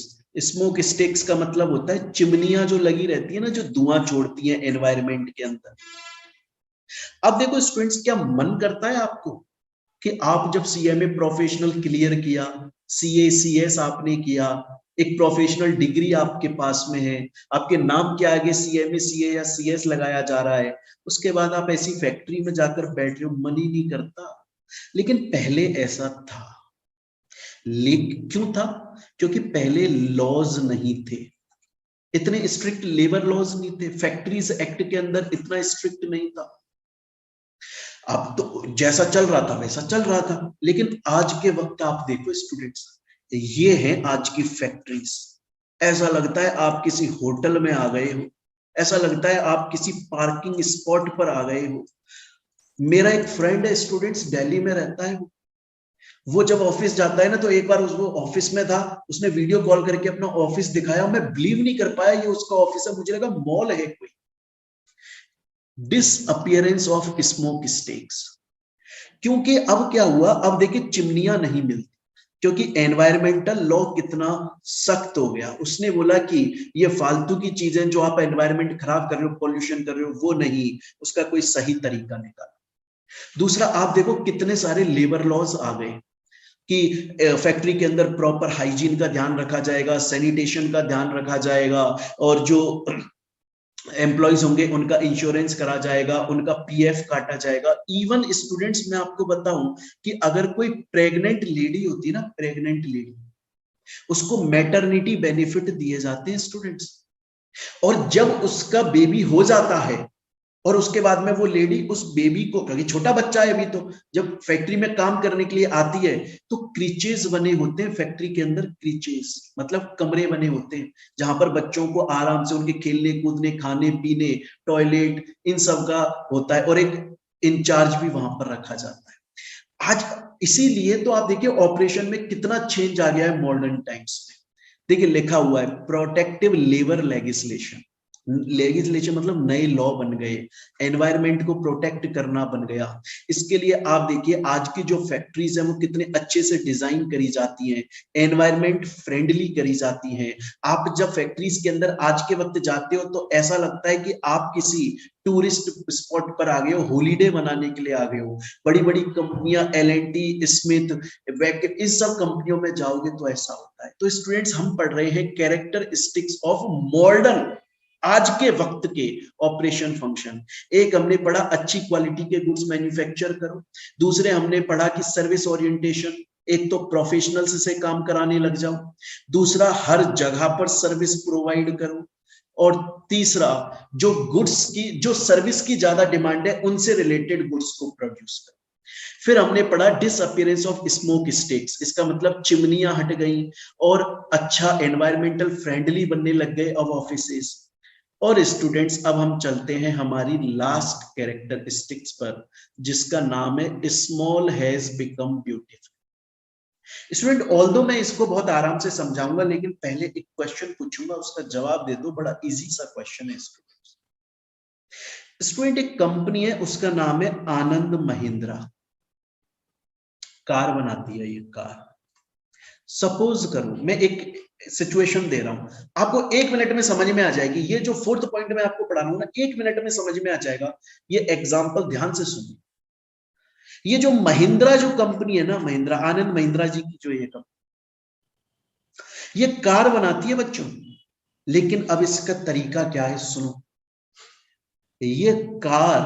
स्मोक स्टेक्स का मतलब होता है चिमनियां जो लगी रहती है ना, जो धुआं छोड़ती है एनवायरमेंट के अंदर। अब देखो स्टूडेंट्स, क्या मन करता है आपको कि आप जब सीएमए प्रोफेशनल क्लियर किया, सीए सीएस आपने किया, एक प्रोफेशनल डिग्री आपके पास में है, आपके नाम के आगे सीएमए सीए या सीएस लगाया जा रहा है, उसके बाद आप ऐसी फैक्ट्री में जाकर बैठ रहे हो, मन ही नहीं करता। लेकिन पहले ऐसा था। क्यों था? क्योंकि पहले लॉज नहीं थे, इतने स्ट्रिक्ट लेबर लॉज नहीं थे, फैक्ट्रीज एक्ट के अंदर इतना स्ट्रिक्ट नहीं था। अब तो जैसा चल रहा था वैसा चल रहा था। लेकिन आज के वक्त आप देखो स्टूडेंट्स, ये है आज की फैक्ट्रीज। ऐसा लगता है आप किसी होटल में आ गए हो, ऐसा लगता है आप किसी पार्किंग स्पॉट पर आ गए हो। मेरा एक फ्रेंड है स्टूडेंट्स, दिल्ली में रहता है। वो जब ऑफिस जाता है ना, तो एक बार उसको ऑफिस में था, उसने वीडियो कॉल करके अपना ऑफिस दिखाया। मैं बिलीव नहीं कर पाया ये उसका ऑफिस है, मुझे लगा मॉल है कोई। Disappearance of smoke stakes. क्योंकि अब क्या हुआ, अब देखिए चिमनियां नहीं मिलती, क्योंकि एनवायरमेंटल लॉ कितना सख्त हो गया। उसने बोला कि ये फालतू की चीजें जो आप एनवायरमेंट खराब कर रहे हो, पॉल्यूशन कर रहे हो, वो नहीं, उसका कोई सही तरीका निकाला। दूसरा, आप देखो कितने सारे लेबर लॉज आ गए कि फैक्ट्री के अंदर प्रॉपर हाइजीन का ध्यान रखा जाएगा, सैनिटेशन का ध्यान रखा जाएगा, और जो एम्प्लॉयज होंगे उनका इंश्योरेंस करा जाएगा, उनका पीएफ काटा जाएगा। इवन स्टूडेंट्स, मैं आपको बताऊं कि अगर कोई प्रेग्नेंट लेडी होती है ना, प्रेग्नेंट लेडी, उसको मैटरनिटी बेनिफिट दिए जाते हैं स्टूडेंट्स। और जब उसका बेबी हो जाता है और उसके बाद में वो लेडी उस बेबी को, क्योंकि छोटा बच्चा है अभी, तो जब फैक्ट्री में काम करने के लिए आती है तो क्रीचेस बने होते हैं फैक्ट्री के अंदर। क्रीचेस मतलब कमरे बने होते हैं जहां पर बच्चों को आराम से उनके खेलने कूदने, खाने पीने, टॉयलेट, इन सब का होता है, और एक इंचार्ज भी वहां पर रखा जाता है। आज इसीलिए तो आप देखिए ऑपरेशन में कितना चेंज आ गया है मॉडर्न टाइम्स में। देखिए लिखा हुआ है प्रोटेक्टिव लेबर लेजिस्लेशन। लेजिस्लेशन मतलब नए लॉ बन गए, एनवायरमेंट को प्रोटेक्ट करना बन गया। इसके लिए आप देखिए आज की जो फैक्ट्रीज हैं वो कितने अच्छे से डिजाइन करी जाती हैं, एनवायरमेंट फ्रेंडली करी जाती हैं। आप जब फैक्ट्रीज के अंदर आज के वक्त जाते हो तो ऐसा लगता है कि आप किसी टूरिस्ट स्पॉट पर आ गए हो, हॉलीडे मनाने के लिए आ गए हो। बड़ी बड़ी कंपनियां L&T, स्मिथ, वैक्यूम, इस सब कंपनियों में जाओगे तो ऐसा होता है। तो स्टूडेंट्स, हम पढ़ रहे हैं कैरेक्टरिस्टिक्स ऑफ मॉडर्न, आज के वक्त के ऑपरेशन फंक्शन। एक हमने पढ़ा अच्छी क्वालिटी के गुड्स मैन्युफैक्चर करो। दूसरे हमने पढ़ा कि सर्विस ओरिएंटेशन, एक तो प्रोफेशनल्स से काम कराने लग जाओ, दूसरा हर जगह पर सर्विस प्रोवाइड करो, और तीसरा जो गुड्स की, जो सर्विस की ज्यादा डिमांड है उनसे रिलेटेड गुड्स को प्रोड्यूस करो। फिर हमने पढ़ा डिसअपियरेंस ऑफ स्मोक स्टेक्स। इसका मतलब चिमनियां हट गई और अच्छा एनवायरमेंटल फ्रेंडली बनने लग गए अब ऑफिसेस। और स्टूडेंट्स, अब हम चलते हैं हमारी लास्ट कैरेक्टरिस्टिक्स पर, जिसका नाम है small has become beautiful. Student, although मैं इसको बहुत आराम से समझाऊंगा, लेकिन पहले एक क्वेश्चन पूछूंगा, उसका जवाब दे दो। बड़ा इजी सा क्वेश्चन है स्टूडेंट। एक कंपनी है, उसका नाम है आनंद महिंद्रा, कार बनाती है ये कार। सपोज करो, मैं एक सिचुएशन दे रहा हूं, आपको 1 मिनट में समझ में आ जाएगी। ये जो 4th पॉइंट में आपको पढ़ा रहा हूं ना, 1 मिनट में समझ में आ जाएगा। ये एग्जाम्पल ध्यान से सुनिए। ये जो महिंद्रा जो कंपनी है ना, महिंद्रा, आनंद महिंद्रा जी की जो ये कंपनी, ये कार बनाती है बच्चों, लेकिन अब इसका तरीका क्या है सुनो। ये कार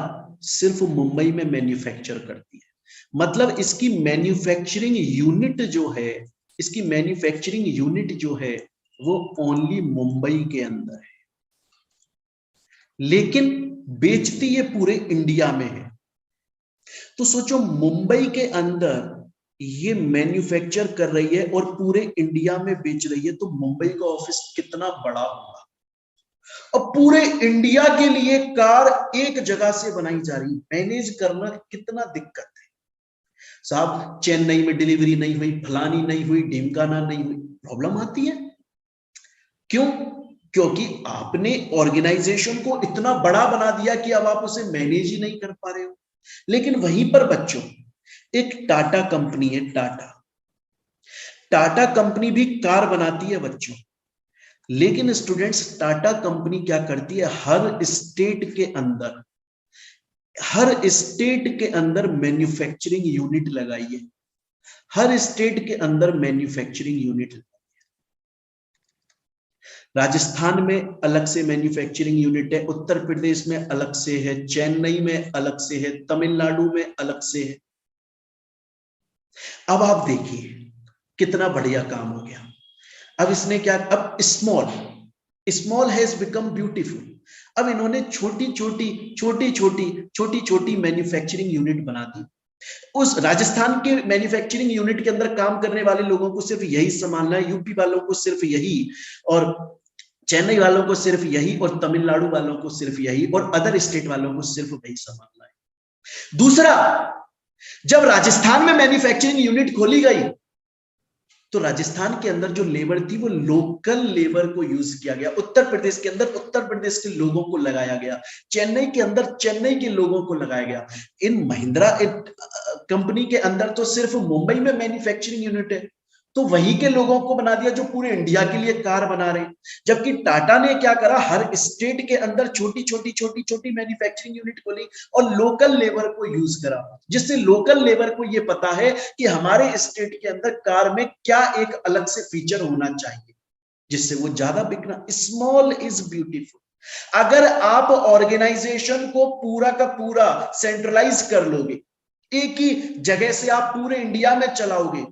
सिर्फ मुंबई में मैन्युफैक्चर करती है, मतलब इसकी मैन्युफैक्चरिंग यूनिट जो है, इसकी मैन्युफैक्चरिंग यूनिट जो है वो ओनली मुंबई के अंदर है, लेकिन बेचती ये पूरे इंडिया में है। तो सोचो मुंबई के अंदर ये मैन्युफैक्चर कर रही है और पूरे इंडिया में बेच रही है, तो मुंबई का ऑफिस कितना बड़ा होगा। और पूरे इंडिया के लिए कार एक जगह से बनाई जा रही, मैनेज करना कितना दिक्कत है साहब। चेन्नई में डिलीवरी नहीं हुई, फलानी नहीं हुई, ढिमकाना नहीं हुई, प्रॉब्लम आती है। क्यों? क्योंकि आपने ऑर्गेनाइजेशन को इतना बड़ा बना दिया कि अब आप उसे मैनेज ही नहीं कर पा रहे हो। लेकिन वहीं पर बच्चों एक टाटा कंपनी है, टाटा कंपनी भी कार बनाती है बच्चों, लेकिन स्टूडेंट्स टाटा कंपनी क्या करती है, हर स्टेट के अंदर मैन्युफैक्चरिंग यूनिट लगाई है, हर स्टेट के अंदर मैन्युफैक्चरिंग यूनिट। राजस्थान में अलग से मैन्युफैक्चरिंग यूनिट है, उत्तर प्रदेश में अलग से है, चेन्नई में अलग से है, तमिलनाडु में अलग से है। अब आप देखिए कितना बढ़िया काम हो गया। अब इसने क्या, अब स्मॉल हैज बिकम ब्यूटीफुल। अब इन्होंने छोटी छोटी मैन्युफैक्चरिंग यूनिट बना दी। उस राजस्थान के मैन्युफैक्चरिंग यूनिट के अंदर काम करने वाले लोगों को सिर्फ यही संभालना है, यूपी वालों को सिर्फ यही, और चेन्नई वालों को सिर्फ यही, और तमिलनाडु वालों को सिर्फ यही, और अदर स्टेट वालों को सिर्फ वही संभालना है। दूसरा, जब राजस्थान में मैन्युफैक्चरिंग यूनिट खोली गई तो राजस्थान के अंदर जो लेबर थी वो लोकल लेबर को यूज किया गया, उत्तर प्रदेश के अंदर उत्तर प्रदेश के लोगों को लगाया गया, चेन्नई के अंदर चेन्नई के लोगों को लगाया गया। इन महिंद्रा कंपनी के अंदर तो सिर्फ मुंबई में मैन्युफैक्चरिंग यूनिट है, तो वहीं के लोगों को बना दिया जो पूरे इंडिया के लिए कार बना रहे। जबकि टाटा ने क्या करा, हर स्टेट के अंदर छोटी छोटी मैन्युफैक्चरिंग यूनिट खोली और लोकल लेबर को यूज करा, जिससे लोकल लेबर को यह पता है कि हमारे स्टेट के अंदर कार में क्या एक अलग से फीचर होना चाहिए, जिससे वो ज्यादा बिकना। Small is beautiful. अगर आप ऑर्गेनाइजेशन को पूरा का पूरा सेंट्रलाइज कर लोगे, एक ही जगह से आप पूरे इंडिया में चलाओगे,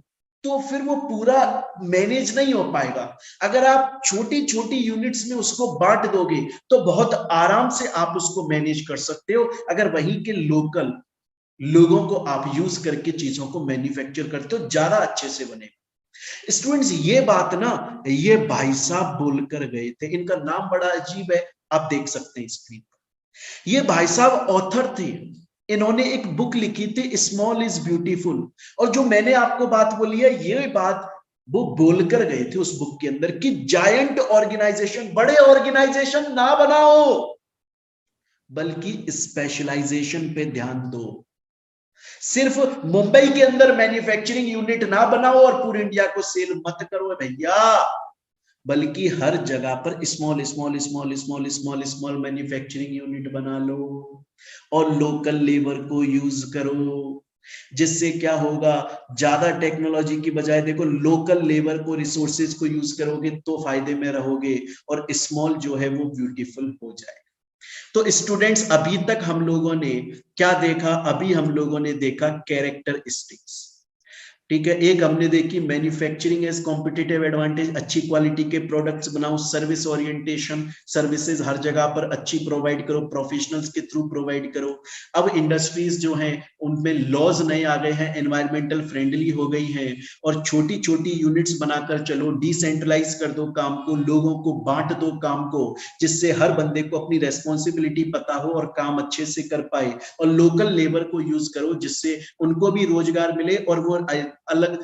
तो फिर वो पूरा मैनेज नहीं हो पाएगा। अगर आप छोटी छोटी यूनिट्स में उसको बांट दोगे तो बहुत आराम से आप उसको मैनेज कर सकते हो, अगर वहीं के लोकल लोगों को आप यूज करके चीजों को मैन्युफैक्चर करते हो, ज्यादा अच्छे से बनेगा। स्टूडेंट्स ये बात ना, ये भाई साहब बोलकर गए थे, इनका नाम बड़ा अजीब है, आप देख सकते हैं स्क्रीन पर। ये भाई साहब ऑथर थे, इन्होंने एक बुक लिखी थी स्मॉल इज ब्यूटीफुल, और जो मैंने आपको बात बोली है ये बात वो बोलकर गए थे उस बुक के अंदर कि जायंट ऑर्गेनाइजेशन, बड़े ऑर्गेनाइजेशन ना बनाओ, बल्कि स्पेशलाइजेशन पे ध्यान दो। सिर्फ मुंबई के अंदर मैन्युफैक्चरिंग यूनिट ना बनाओ और पूरे इंडिया को सेल मत करो भैया, बल्कि हर जगह पर small small small small small small manufacturing unit बना लो और लोकल लेबर को यूज करो, जिससे क्या होगा, ज्यादा टेक्नोलॉजी की बजाय देखो लोकल लेबर को, रिसोर्सेज को यूज करोगे तो फायदे में रहोगे और स्मॉल जो है वो ब्यूटीफुल हो जाएगा। तो स्टूडेंट्स अभी तक हम लोगों ने क्या देखा, अभी हम लोगों ने देखा कैरेक्टरिस्टिक्स, ठीक है। एक हमने देखी मैन्युफैक्चरिंग एज कॉम्पिटिटिव एडवांटेज, अच्छी क्वालिटी के प्रोडक्ट्स बनाओ, सर्विस ओरिएंटेशन, सर्विसेज हर जगह पर अच्छी प्रोवाइड करो, प्रोफेशनल्स के थ्रू प्रोवाइड करो। अब इंडस्ट्रीज जो हैं उनमें लॉज नए आ गए हैं, एनवायरमेंटल फ्रेंडली हो गई हैं, और छोटी छोटी यूनिट्स बनाकर चलो, डिसेंट्रलाइज कर दो काम को, लोगों को बांट दो काम को, जिससे हर बंदे को अपनी रेस्पॉन्सिबिलिटी पता हो और काम अच्छे से कर पाए, और लोकल लेबर को यूज करो जिससे उनको भी रोजगार मिले और वो अलग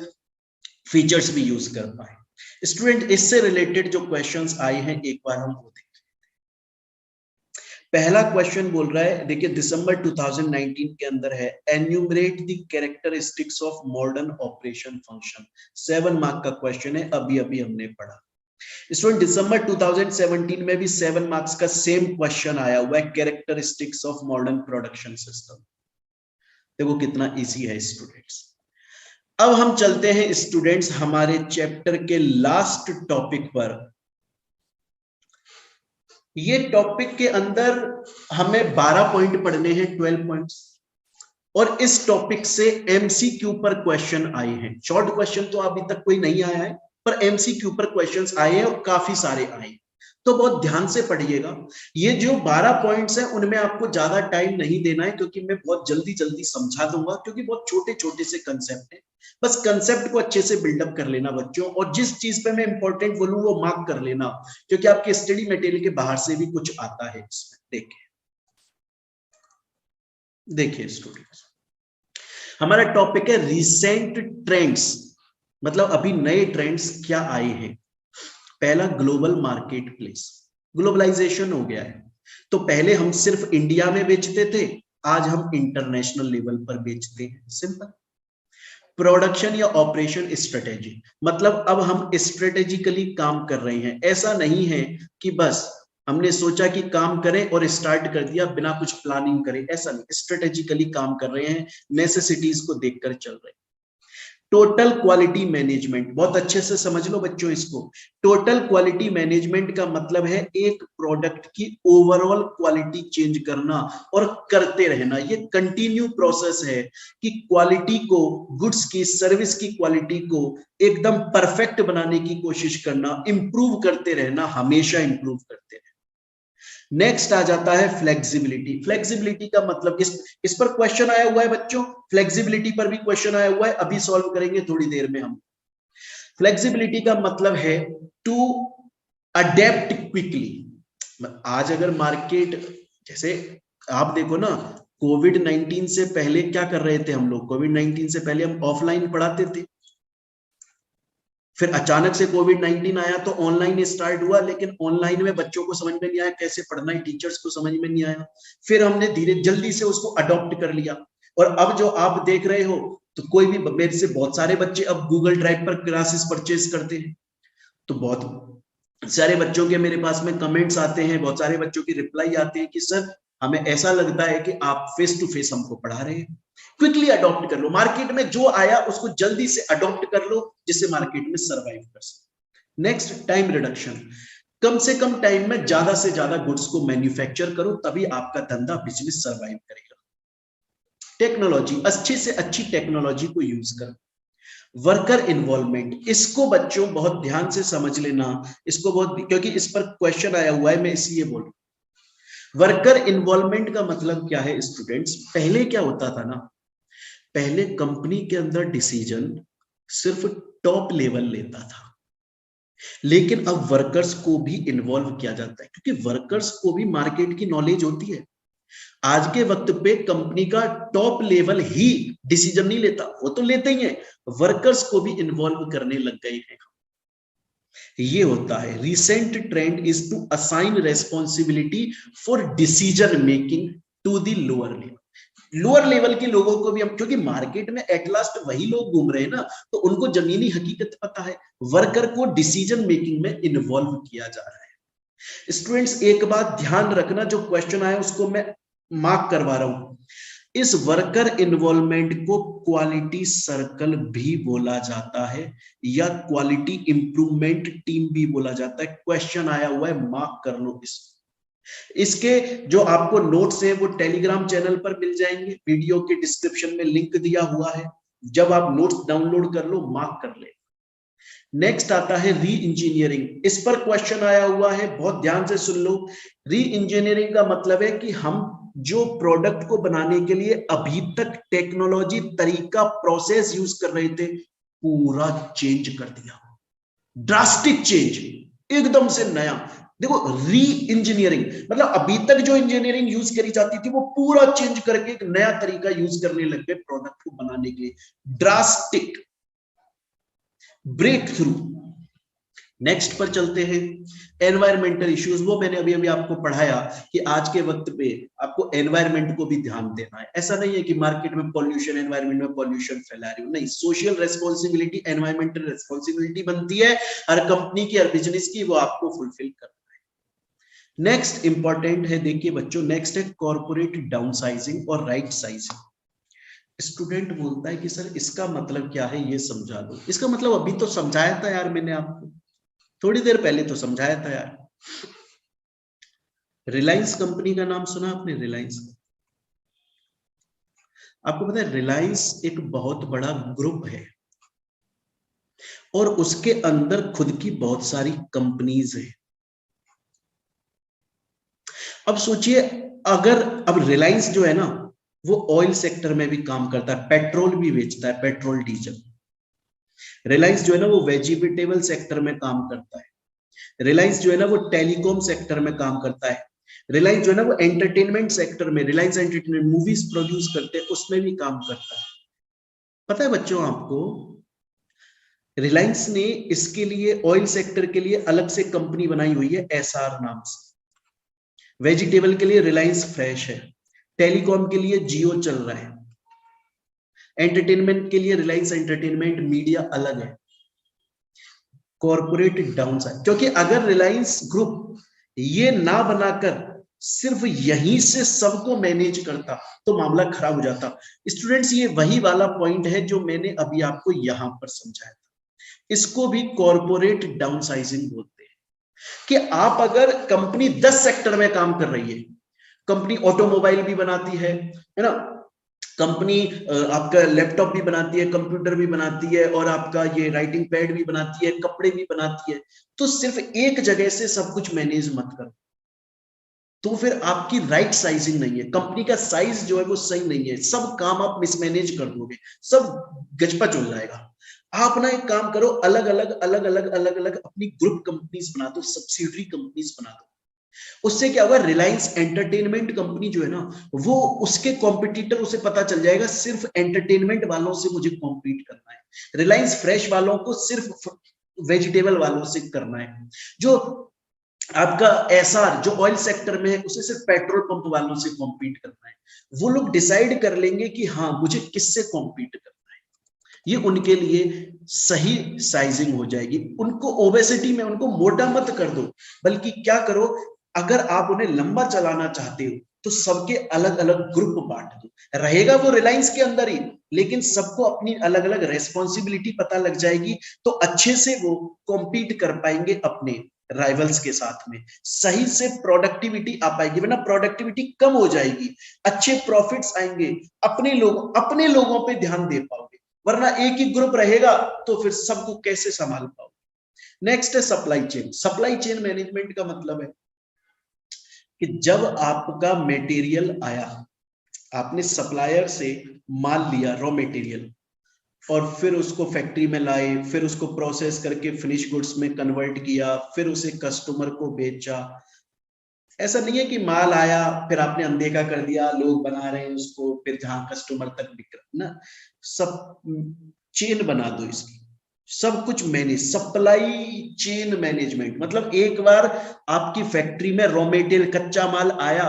फीचर्स भी यूज कर पाए। स्टूडेंट इससे रिलेटेड जो क्वेश्चंस आए हैं एक बार हम वो देखें। पहला क्वेश्चन बोल रहा है, देखिए दिसंबर 2019 के अंदर है, enumerate the characteristics of modern operation function. 7 mark का क्वेश्चन है, अभी अभी हमने पढ़ा। स्टूडेंट दिसंबर 2017 में भी 7 मार्क्स का सेम क्वेश्चन आया हुआ है, characteristics of modern production system. देखो कितना इजी है स्टूडेंट्स। अब हम चलते हैं स्टूडेंट्स हमारे चैप्टर के लास्ट टॉपिक पर। ये टॉपिक के अंदर हमें 12 पॉइंट पढ़ने हैं, 12 पॉइंट्स, और इस टॉपिक से एमसीक्यू पर क्वेश्चन आए हैं। शॉर्ट क्वेश्चन तो अभी तक कोई नहीं आया है, पर एमसीक्यू पर क्वेश्चंस आए हैं और काफी सारे आए, तो बहुत ध्यान से पढ़िएगा। ये जो 12 पॉइंट्स हैं उनमें आपको ज्यादा टाइम नहीं देना है, क्योंकि मैं बहुत जल्दी जल्दी समझा दूंगा, क्योंकि बहुत छोटे छोटे से कंसेप्ट हैं। बस कंसेप्ट को अच्छे से बिल्डअप कर लेना बच्चों, और जिस चीज पे मैं इंपॉर्टेंट बोलूं वो मार्क कर लेना, क्योंकि आपके स्टडी मटेरियल के बाहर से भी कुछ आता है इसमें। देखिए स्टूडेंट्स, हमारा टॉपिक है रिसेंट ट्रेंड्स, मतलब अभी नए ट्रेंड्स क्या आए हैं। पहला, ग्लोबल मार्केट प्लेस। ग्लोबलाइजेशन हो गया है, तो पहले हम सिर्फ इंडिया में बेचते थे, आज हम इंटरनेशनल लेवल पर बेचते हैं। सिंपल। प्रोडक्शन या ऑपरेशन स्ट्रेटेजी, मतलब अब हम स्ट्रेटेजिकली काम कर रहे हैं। ऐसा नहीं है कि बस हमने सोचा कि काम करें और स्टार्ट कर दिया बिना कुछ प्लानिंग करें, ऐसा नहीं। स्ट्रेटेजिकली काम कर रहे हैं, नेसेसिटीज को देखकर चल रहे हैं। टोटल क्वालिटी मैनेजमेंट, बहुत अच्छे से समझ लो बच्चों इसको। टोटल क्वालिटी मैनेजमेंट का मतलब है एक प्रोडक्ट की ओवरऑल क्वालिटी चेंज करना और करते रहना। ये कंटिन्यू प्रोसेस है कि क्वालिटी को, गुड्स की, सर्विस की क्वालिटी को एकदम परफेक्ट बनाने की कोशिश करना, इंप्रूव करते रहना, हमेशा इंप्रूव करते रहना। नेक्स्ट आ जाता है फ्लेक्सिबिलिटी। फ्लेक्सिबिलिटी का मतलब इस पर क्वेश्चन आया हुआ है बच्चों, फ्लेक्सिबिलिटी पर भी क्वेश्चन आया हुआ है, अभी सॉल्व करेंगे थोड़ी देर में हम। फ्लेक्सिबिलिटी का मतलब है टू अडेप्ट क्विकली। आज अगर मार्केट, जैसे आप देखो ना, कोविड-19 से पहले क्या कर रहे थे हम लोग? कोविड-19 से पहले हम ऑफलाइन पढ़ाते थे, फिर अचानक से कोविड-19 आया तो ऑनलाइन स्टार्ट हुआ, लेकिन ऑनलाइन में बच्चों को समझ में नहीं आया कैसे पढ़ना है, टीचर्स को समझ में नहीं आया। फिर हमने धीरे जल्दी से उसको अडॉप्ट कर लिया, और अब जो आप देख रहे हो, तो कोई भी, मेरे से बहुत सारे बच्चे अब गूगल ड्राइव पर क्लासेस परचेज करते हैं। तो बहुत सारे बच्चों के मेरे पास में कमेंट्स आते हैं, बहुत सारे बच्चों की रिप्लाई आती है कि सर हमें ऐसा लगता है कि आप फेस टू फेस हमको पढ़ा रहे हैं। क्विकली अडॉप्ट कर लो, मार्केट में जो आया उसको जल्दी से अडॉप्ट कर लो, जिससे मार्केट में सरवाइव कर सके। Next, time reduction. कम से कम टाइम में ज्यादा से ज्यादा गुड्स को मैन्युफैक्चर करो, तभी आपका धंधा, बिजनेस सरवाइव करेगा। टेक्नोलॉजी, अच्छी से अच्छी टेक्नोलॉजी को यूज करो। वर्कर इन्वॉल्वमेंट, इसको बच्चों बहुत ध्यान से समझ लेना, इसको बहुत, क्योंकि इस पर क्वेश्चन आया हुआ है, मैं इसलिए बोल रहा हूं। वर्कर इन्वॉल्वमेंट का मतलब क्या है स्टूडेंट्स? पहले क्या होता था ना, पहले कंपनी के अंदर डिसीजन सिर्फ टॉप लेवल लेता था, लेकिन अब वर्कर्स को भी इन्वॉल्व किया जाता है, क्योंकि वर्कर्स को भी मार्केट की नॉलेज होती है। आज के वक्त पे कंपनी का टॉप लेवल ही डिसीजन नहीं लेता, वो तो लेते ही हैं, वर्कर्स को भी इन्वॉल्व करने लग गए हैं। ये होता है recent trend is to assign responsibility for decision making to the lower level. Lower level के लोगों को भी हम, क्योंकि मार्केट में एट लास्ट वही लोग घूम रहे हैं ना, तो उनको जमीनी हकीकत पता है, वर्कर को डिसीजन मेकिंग में इन्वॉल्व किया जा रहा है। स्टूडेंट्स एक बात ध्यान रखना, जो क्वेश्चन आया उसको मैं मार्क करवा रहा हूं, इस वर्कर इन्वॉल्वमेंट को क्वालिटी सर्कल भी बोला जाता है, या क्वालिटी इंप्रूवमेंट टीम भी बोला जाता है। क्वेश्चन आया हुआ है, मार्क कर लो इसको। इसके जो आपको नोट्स है वो टेलीग्राम चैनल पर मिल जाएंगे, वीडियो के डिस्क्रिप्शन में लिंक दिया हुआ है, जब आप नोट्स डाउनलोड कर लो, मार्क कर ले। नेक्स्ट आता है री इंजीनियरिंग। इस पर क्वेश्चन आया हुआ है, बहुत ध्यान से सुन लो। री इंजीनियरिंग का मतलब है कि हम जो प्रोडक्ट को बनाने के लिए अभी तक टेक्नोलॉजी, तरीका, प्रोसेस यूज कर रहे थे, पूरा चेंज कर दिया, ड्रास्टिक चेंज, एकदम से नया। देखो, री इंजीनियरिंग मतलब अभी तक जो इंजीनियरिंग यूज करी जाती थी वो पूरा चेंज करके एक नया तरीका यूज करने लग गए प्रोडक्ट को बनाने के लिए। ड्रास्टिक, ब्रेक थ्रू, नेक्स्ट पर चलते हैं, एनवायरमेंटल इश्यूज। वो मैंने अभी अभी आपको पढ़ाया कि आज के वक्त पे आपको एनवायरमेंट को भी ध्यान देना है। ऐसा नहीं है कि मार्केट में पॉल्यूशन, एनवायरमेंट में पॉल्यूशन फैला रही हो, नहीं, सोशल रेस्पॉन्सिबिलिटी, एनवायरमेंटल रेस्पॉन्सिबिलिटी बनती है हर कंपनी की, हर बिजनेस की, वो आपको फुलफिल करना है। नेक्स्ट इंपॉर्टेंट है, देखिए बच्चों, नेक्स्ट है कॉर्पोरेट डाउनसाइजिंग और राइट साइजिंग। स्टूडेंट बोलता है कि सर इसका मतलब क्या है, ये समझा दो। इसका मतलब अभी तो समझाया था यार मैंने आपको, थोड़ी देर पहले तो समझाया था यार। रिलायंस कंपनी का नाम सुना आपने? रिलायंस, आपको पता है रिलायंस एक बहुत बड़ा ग्रुप है और उसके अंदर खुद की बहुत सारी कंपनीज है। अब सोचिए, अगर अब रिलायंस जो है ना, वो ऑयल सेक्टर में भी काम करता है, पेट्रोल भी बेचता है, पेट्रोल डीजल। रिलायंस जो है ना वो वेजिटेबल सेक्टर में काम करता है। रिलायंस जो है ना वो टेलीकॉम सेक्टर में काम करता है। रिलायंस जो है ना वो एंटरटेनमेंट सेक्टर में, रिलायंस एंटरटेनमेंट मूवीज प्रोड्यूस करते हैं, उसमें भी काम करता है। पता है बच्चों आपको, रिलायंस ने इसके लिए, ऑयल सेक्टर के लिए अलग से कंपनी बनाई हुई है एसआर नाम से। वेजिटेबल के लिए रिलायंस फ्रेश है, टेलीकॉम के लिए जियो चल रहा है, एंटरटेनमेंट के लिए रिलायंस एंटरटेनमेंट मीडिया अलग है। कॉर्पोरेट डाउनसाइड, क्योंकि अगर रिलायंस ग्रुप ये ना बनाकर सिर्फ यहीं से सबको मैनेज करता तो मामला खराब हो जाता। स्टूडेंट्स, ये वही वाला पॉइंट है जो मैंने अभी आपको यहां पर समझाया था। इसको भी कॉर्पोरेट डाउनसाइजिंग बोलते हैं कि आप अगर कंपनी 10 सेक्टर में काम कर रही है, कंपनी ऑटोमोबाइल भी बनाती है ना, कंपनी आपका लैपटॉप भी बनाती है, कंप्यूटर भी बनाती है, और आपका ये राइटिंग पैड भी बनाती है, कपड़े भी बनाती है, तो सिर्फ एक जगह से सब कुछ मैनेज मत करो, तो फिर आपकी राइट साइजिंग नहीं है, कंपनी का साइज जो है वो सही नहीं है, सब काम आप मिसमैनेज कर दोगे, सब गजपच हो जाएगा। आप ना एक काम करो, अलग अलग अलग अलग अलग अलग अपनी ग्रुप कंपनीज बना दो, सब्सिडरी कंपनीज बना दो। उससे क्या होगा, रिलायंस एंटरटेनमेंट कंपनी जो है ना, वो उसके कॉम्पिटिटर, उसे पता चल जाएगा सिर्फ एंटरटेनमेंट वालों से मुझे कॉम्पीट करना है, रिलायंस फ्रेश वालों को सिर्फ वेजिटेबल वालों से करना है, जो आपका एसआर जो ऑयल सेक्टर में है उसे सिर्फ पेट्रोल पंप वालों से कॉम्पीट करना है। वो लोग डिसाइड कर लेंगे कि हाँ मुझे किससे कॉम्पीट करना है, ये उनके लिए सही साइजिंग हो जाएगी। उनको ओबेसिटी में उनको मोटा मत कर दो, बल्कि क्या करो, अगर आप उन्हें लंबा चलाना चाहते हो तो सबके अलग अलग ग्रुप बांट दो, रहेगा वो रिलायंस के अंदर ही, लेकिन सबको अपनी अलग अलग रेस्पॉन्सिबिलिटी पता लग जाएगी, तो अच्छे से वो कॉम्पीट कर पाएंगे अपने राइवल्स के साथ में, सही से प्रोडक्टिविटी आ पाएगी, वरना प्रोडक्टिविटी कम हो जाएगी, अच्छे प्रॉफिट्स आएंगे, अपने लोगों पे ध्यान दे पाओगे, वरना एक ही ग्रुप रहेगा तो फिर सबको कैसे संभाल पाओगे। नेक्स्ट है supply chain. Supply chain management का मतलब है कि जब आपका मटेरियल आया, आपने सप्लायर से माल लिया, रॉ मटेरियल, और फिर उसको फैक्ट्री में लाए, फिर उसको प्रोसेस करके फिनिश गुड्स में कन्वर्ट किया, फिर उसे कस्टमर को बेचा। ऐसा नहीं है कि माल आया फिर आपने अनदेखा कर दिया, लोग बना रहे हैं उसको, फिर जहां कस्टमर तक बिक रहा ना, सब चेन बना दो इसकी, सब कुछ मैनेज, सप्लाई चेन मैनेजमेंट मतलब एक बार आपकी फैक्ट्री में रॉ मटेरियल कच्चा माल आया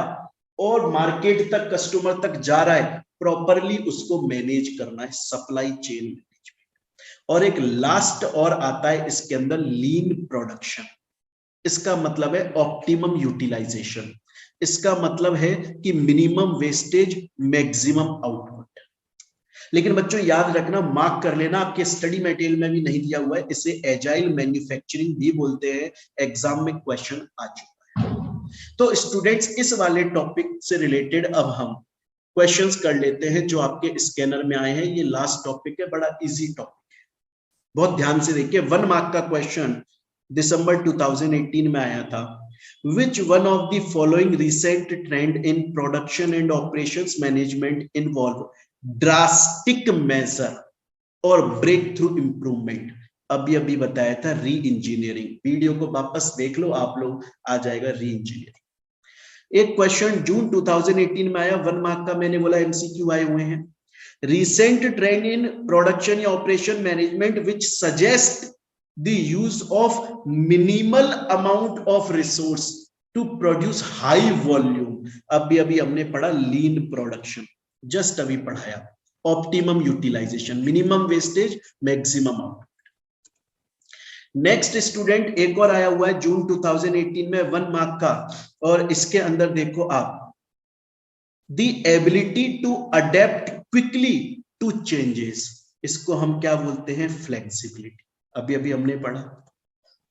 और मार्केट तक कस्टमर तक जा रहा है, प्रॉपरली उसको मैनेज करना है, सप्लाई चेन मैनेजमेंट। और एक लास्ट और आता है इसके अंदर, लीन प्रोडक्शन। इसका मतलब है ऑप्टिमम यूटिलाइजेशन, इसका मतलब है कि मिनिमम वेस्टेज मैक्सिमम आउटपुट। लेकिन बच्चों याद रखना, मार्क कर लेना, आपके स्टडी मटेरियल में भी नहीं दिया हुआ है, इसे एजाइल मैन्युफैक्चरिंग भी बोलते हैं, एग्जाम में क्वेश्चन आ चुका है। तो स्टूडेंट्स, इस वाले टॉपिक से रिलेटेड अब हम क्वेश्चंस कर लेते हैं जो आपके स्कैनर में आए हैं। ये लास्ट टॉपिक है, बड़ा इजी टॉपिक है, बहुत ध्यान से देखिए। 1 मार्क का क्वेश्चन दिसंबर 2018 में आया था। Which one of the following recent trend in production and operations management involve drastic measure और breakthrough improvement? अभी अभी बताया था री इंजीनियरिंग, वीडियो को वापस देख लो आप लोग, आ जाएगा री इंजीनियरिंग। एक क्वेश्चन जून 2018 में आया, 1 मार्क का, मैंने बोला एमसीक्यू आए हुए हैं। रिसेंट ट्रेंड इन प्रोडक्शन या operation management which suggest the use of minimal amount of resource to produce high volume. अभी अभी हमने पढ़ा लीन प्रोडक्शन, जस्ट अभी पढ़ाया। Optimum utilisation, minimum wastage, maximum output. Next student एक और आया हुआ है जून 2018 में, 1 मार्क का, और इसके अंदर देखो आप, the ability to adapt quickly to changes, इसको हम क्या बोलते हैं, फ्लेक्सिबिलिटी। अभी अभी हमने पढ़ा।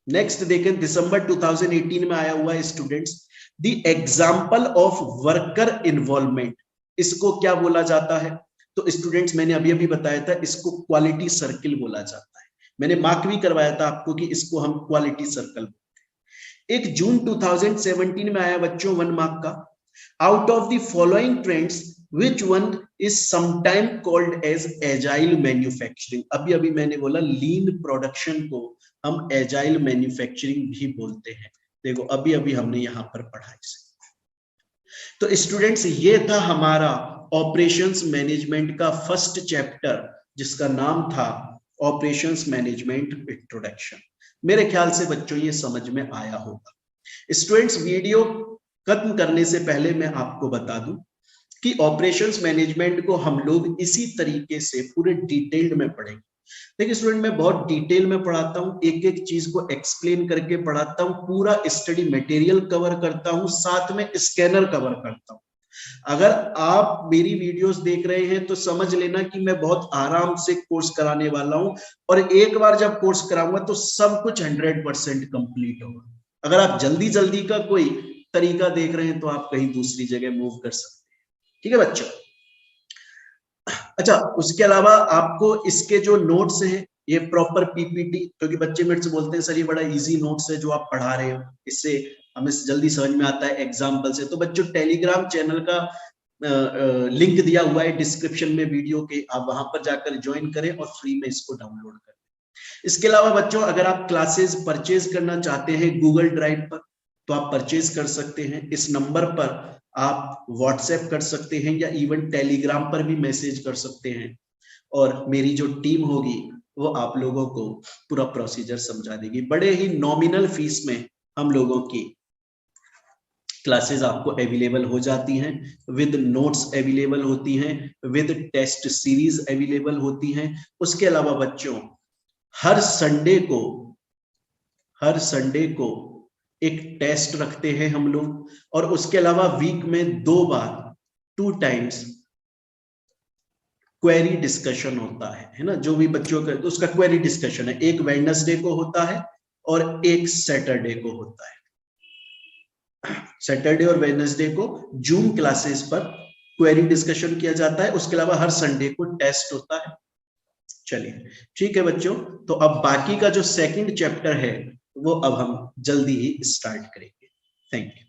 नेक्स्ट देखें, दिसंबर 2018 में आया हुआ है students, the example of worker involvement, इसको क्या बोला जाता है? तो स्टूडेंट्स मैंने अभी अभी बताया था, इसको क्वालिटी सर्किल बोला जाता है। मैंने मार्क भी करवाया था आपको कि इसको हम क्वालिटी सर्कल बोलते हैं। एक जून 2017 में आया बच्चों, 1 मार्क का, out of the following trends which one is sometime called as agile manufacturing। अभी अभी मैंने बोला लीन प्रोडक्शन को हम एजाइल मैन्युफैक्चरिंग भी बोलते हैं। देखो अभी अभी हमने यहां पर पढ़ा इसे। तो स्टूडेंट्स ये था हमारा ऑपरेशंस मैनेजमेंट का फर्स्ट चैप्टर, जिसका नाम था ऑपरेशंस मैनेजमेंट इंट्रोडक्शन। मेरे ख्याल से बच्चों ये समझ में आया होगा। स्टूडेंट्स वीडियो खत्म करने से पहले मैं आपको बता दूं कि ऑपरेशंस मैनेजमेंट को हम लोग इसी तरीके से पूरे डिटेल्ड में पढ़ेंगे। देखिए स्टूडेंट, मैं बहुत डिटेल में पढ़ाता हूँ, एक एक चीज को एक्सप्लेन करके पढ़ाता हूँ, पूरा स्टडी मटेरियल कवर करता हूँ, साथ में स्कैनर कवर करता हूँ। अगर आप मेरी वीडियोस देख रहे हैं तो समझ लेना कि मैं बहुत आराम से कोर्स कराने वाला हूँ, और एक बार जब कोर्स कराऊंगा तो सब कुछ 100% कंप्लीट होगा। अगर आप जल्दी जल्दी का कोई तरीका देख रहे हैं तो आप कहीं दूसरी जगह मूव कर सकते हैं। ठीक है बच्चों? अच्छा, उसके अलावा आपको इसके जो नोट्स हैं, ये प्रॉपर पीपीटी, क्योंकि बच्चे मेरे से बोलते हैं सर ये बड़ा इजी नोट्स है जो आप पढ़ा रहे हो, इससे हमें जल्दी समझ में आता है एग्जाम्पल से। तो बच्चों टेलीग्राम चैनल का लिंक दिया हुआ है डिस्क्रिप्शन में वीडियो के, आप वहां पर जाकर ज्वाइन करें और फ्री में इसको डाउनलोड करें। इसके अलावा बच्चों अगर आप क्लासेस परचेज करना चाहते हैं गूगल ड्राइव पर, तो आप परचेज कर सकते हैं। इस नंबर पर आप व्हाट्सएप कर सकते हैं या इवन टेलीग्राम पर भी मैसेज कर सकते हैं, और मेरी जो टीम होगी वो आप लोगों को पूरा प्रोसीजर समझा देगी। बड़े ही नॉमिनल फीस में हम लोगों की क्लासेस आपको अवेलेबल हो जाती हैं, विद नोट्स अवेलेबल होती हैं, विद टेस्ट सीरीज अवेलेबल होती हैं। उसके अलावा बच्चों हर संडे को एक टेस्ट रखते हैं हम लोग, और उसके अलावा वीक में 2 बार 2 टाइम्स क्वेरी डिस्कशन होता है ना, जो भी बच्चों का तो उसका क्वेरी डिस्कशन है। एक वेडनेसडे को होता है और एक सैटरडे को होता है। सैटरडे और वेडनेसडे को जूम क्लासेस पर क्वेरी डिस्कशन किया जाता है, उसके अलावा हर संडे को टेस्ट होता है। चलिए ठीक है बच्चों, तो अब बाकी का जो सेकंड चैप्टर है वो अब हम जल्दी ही स्टार्ट करेंगे। Thank you.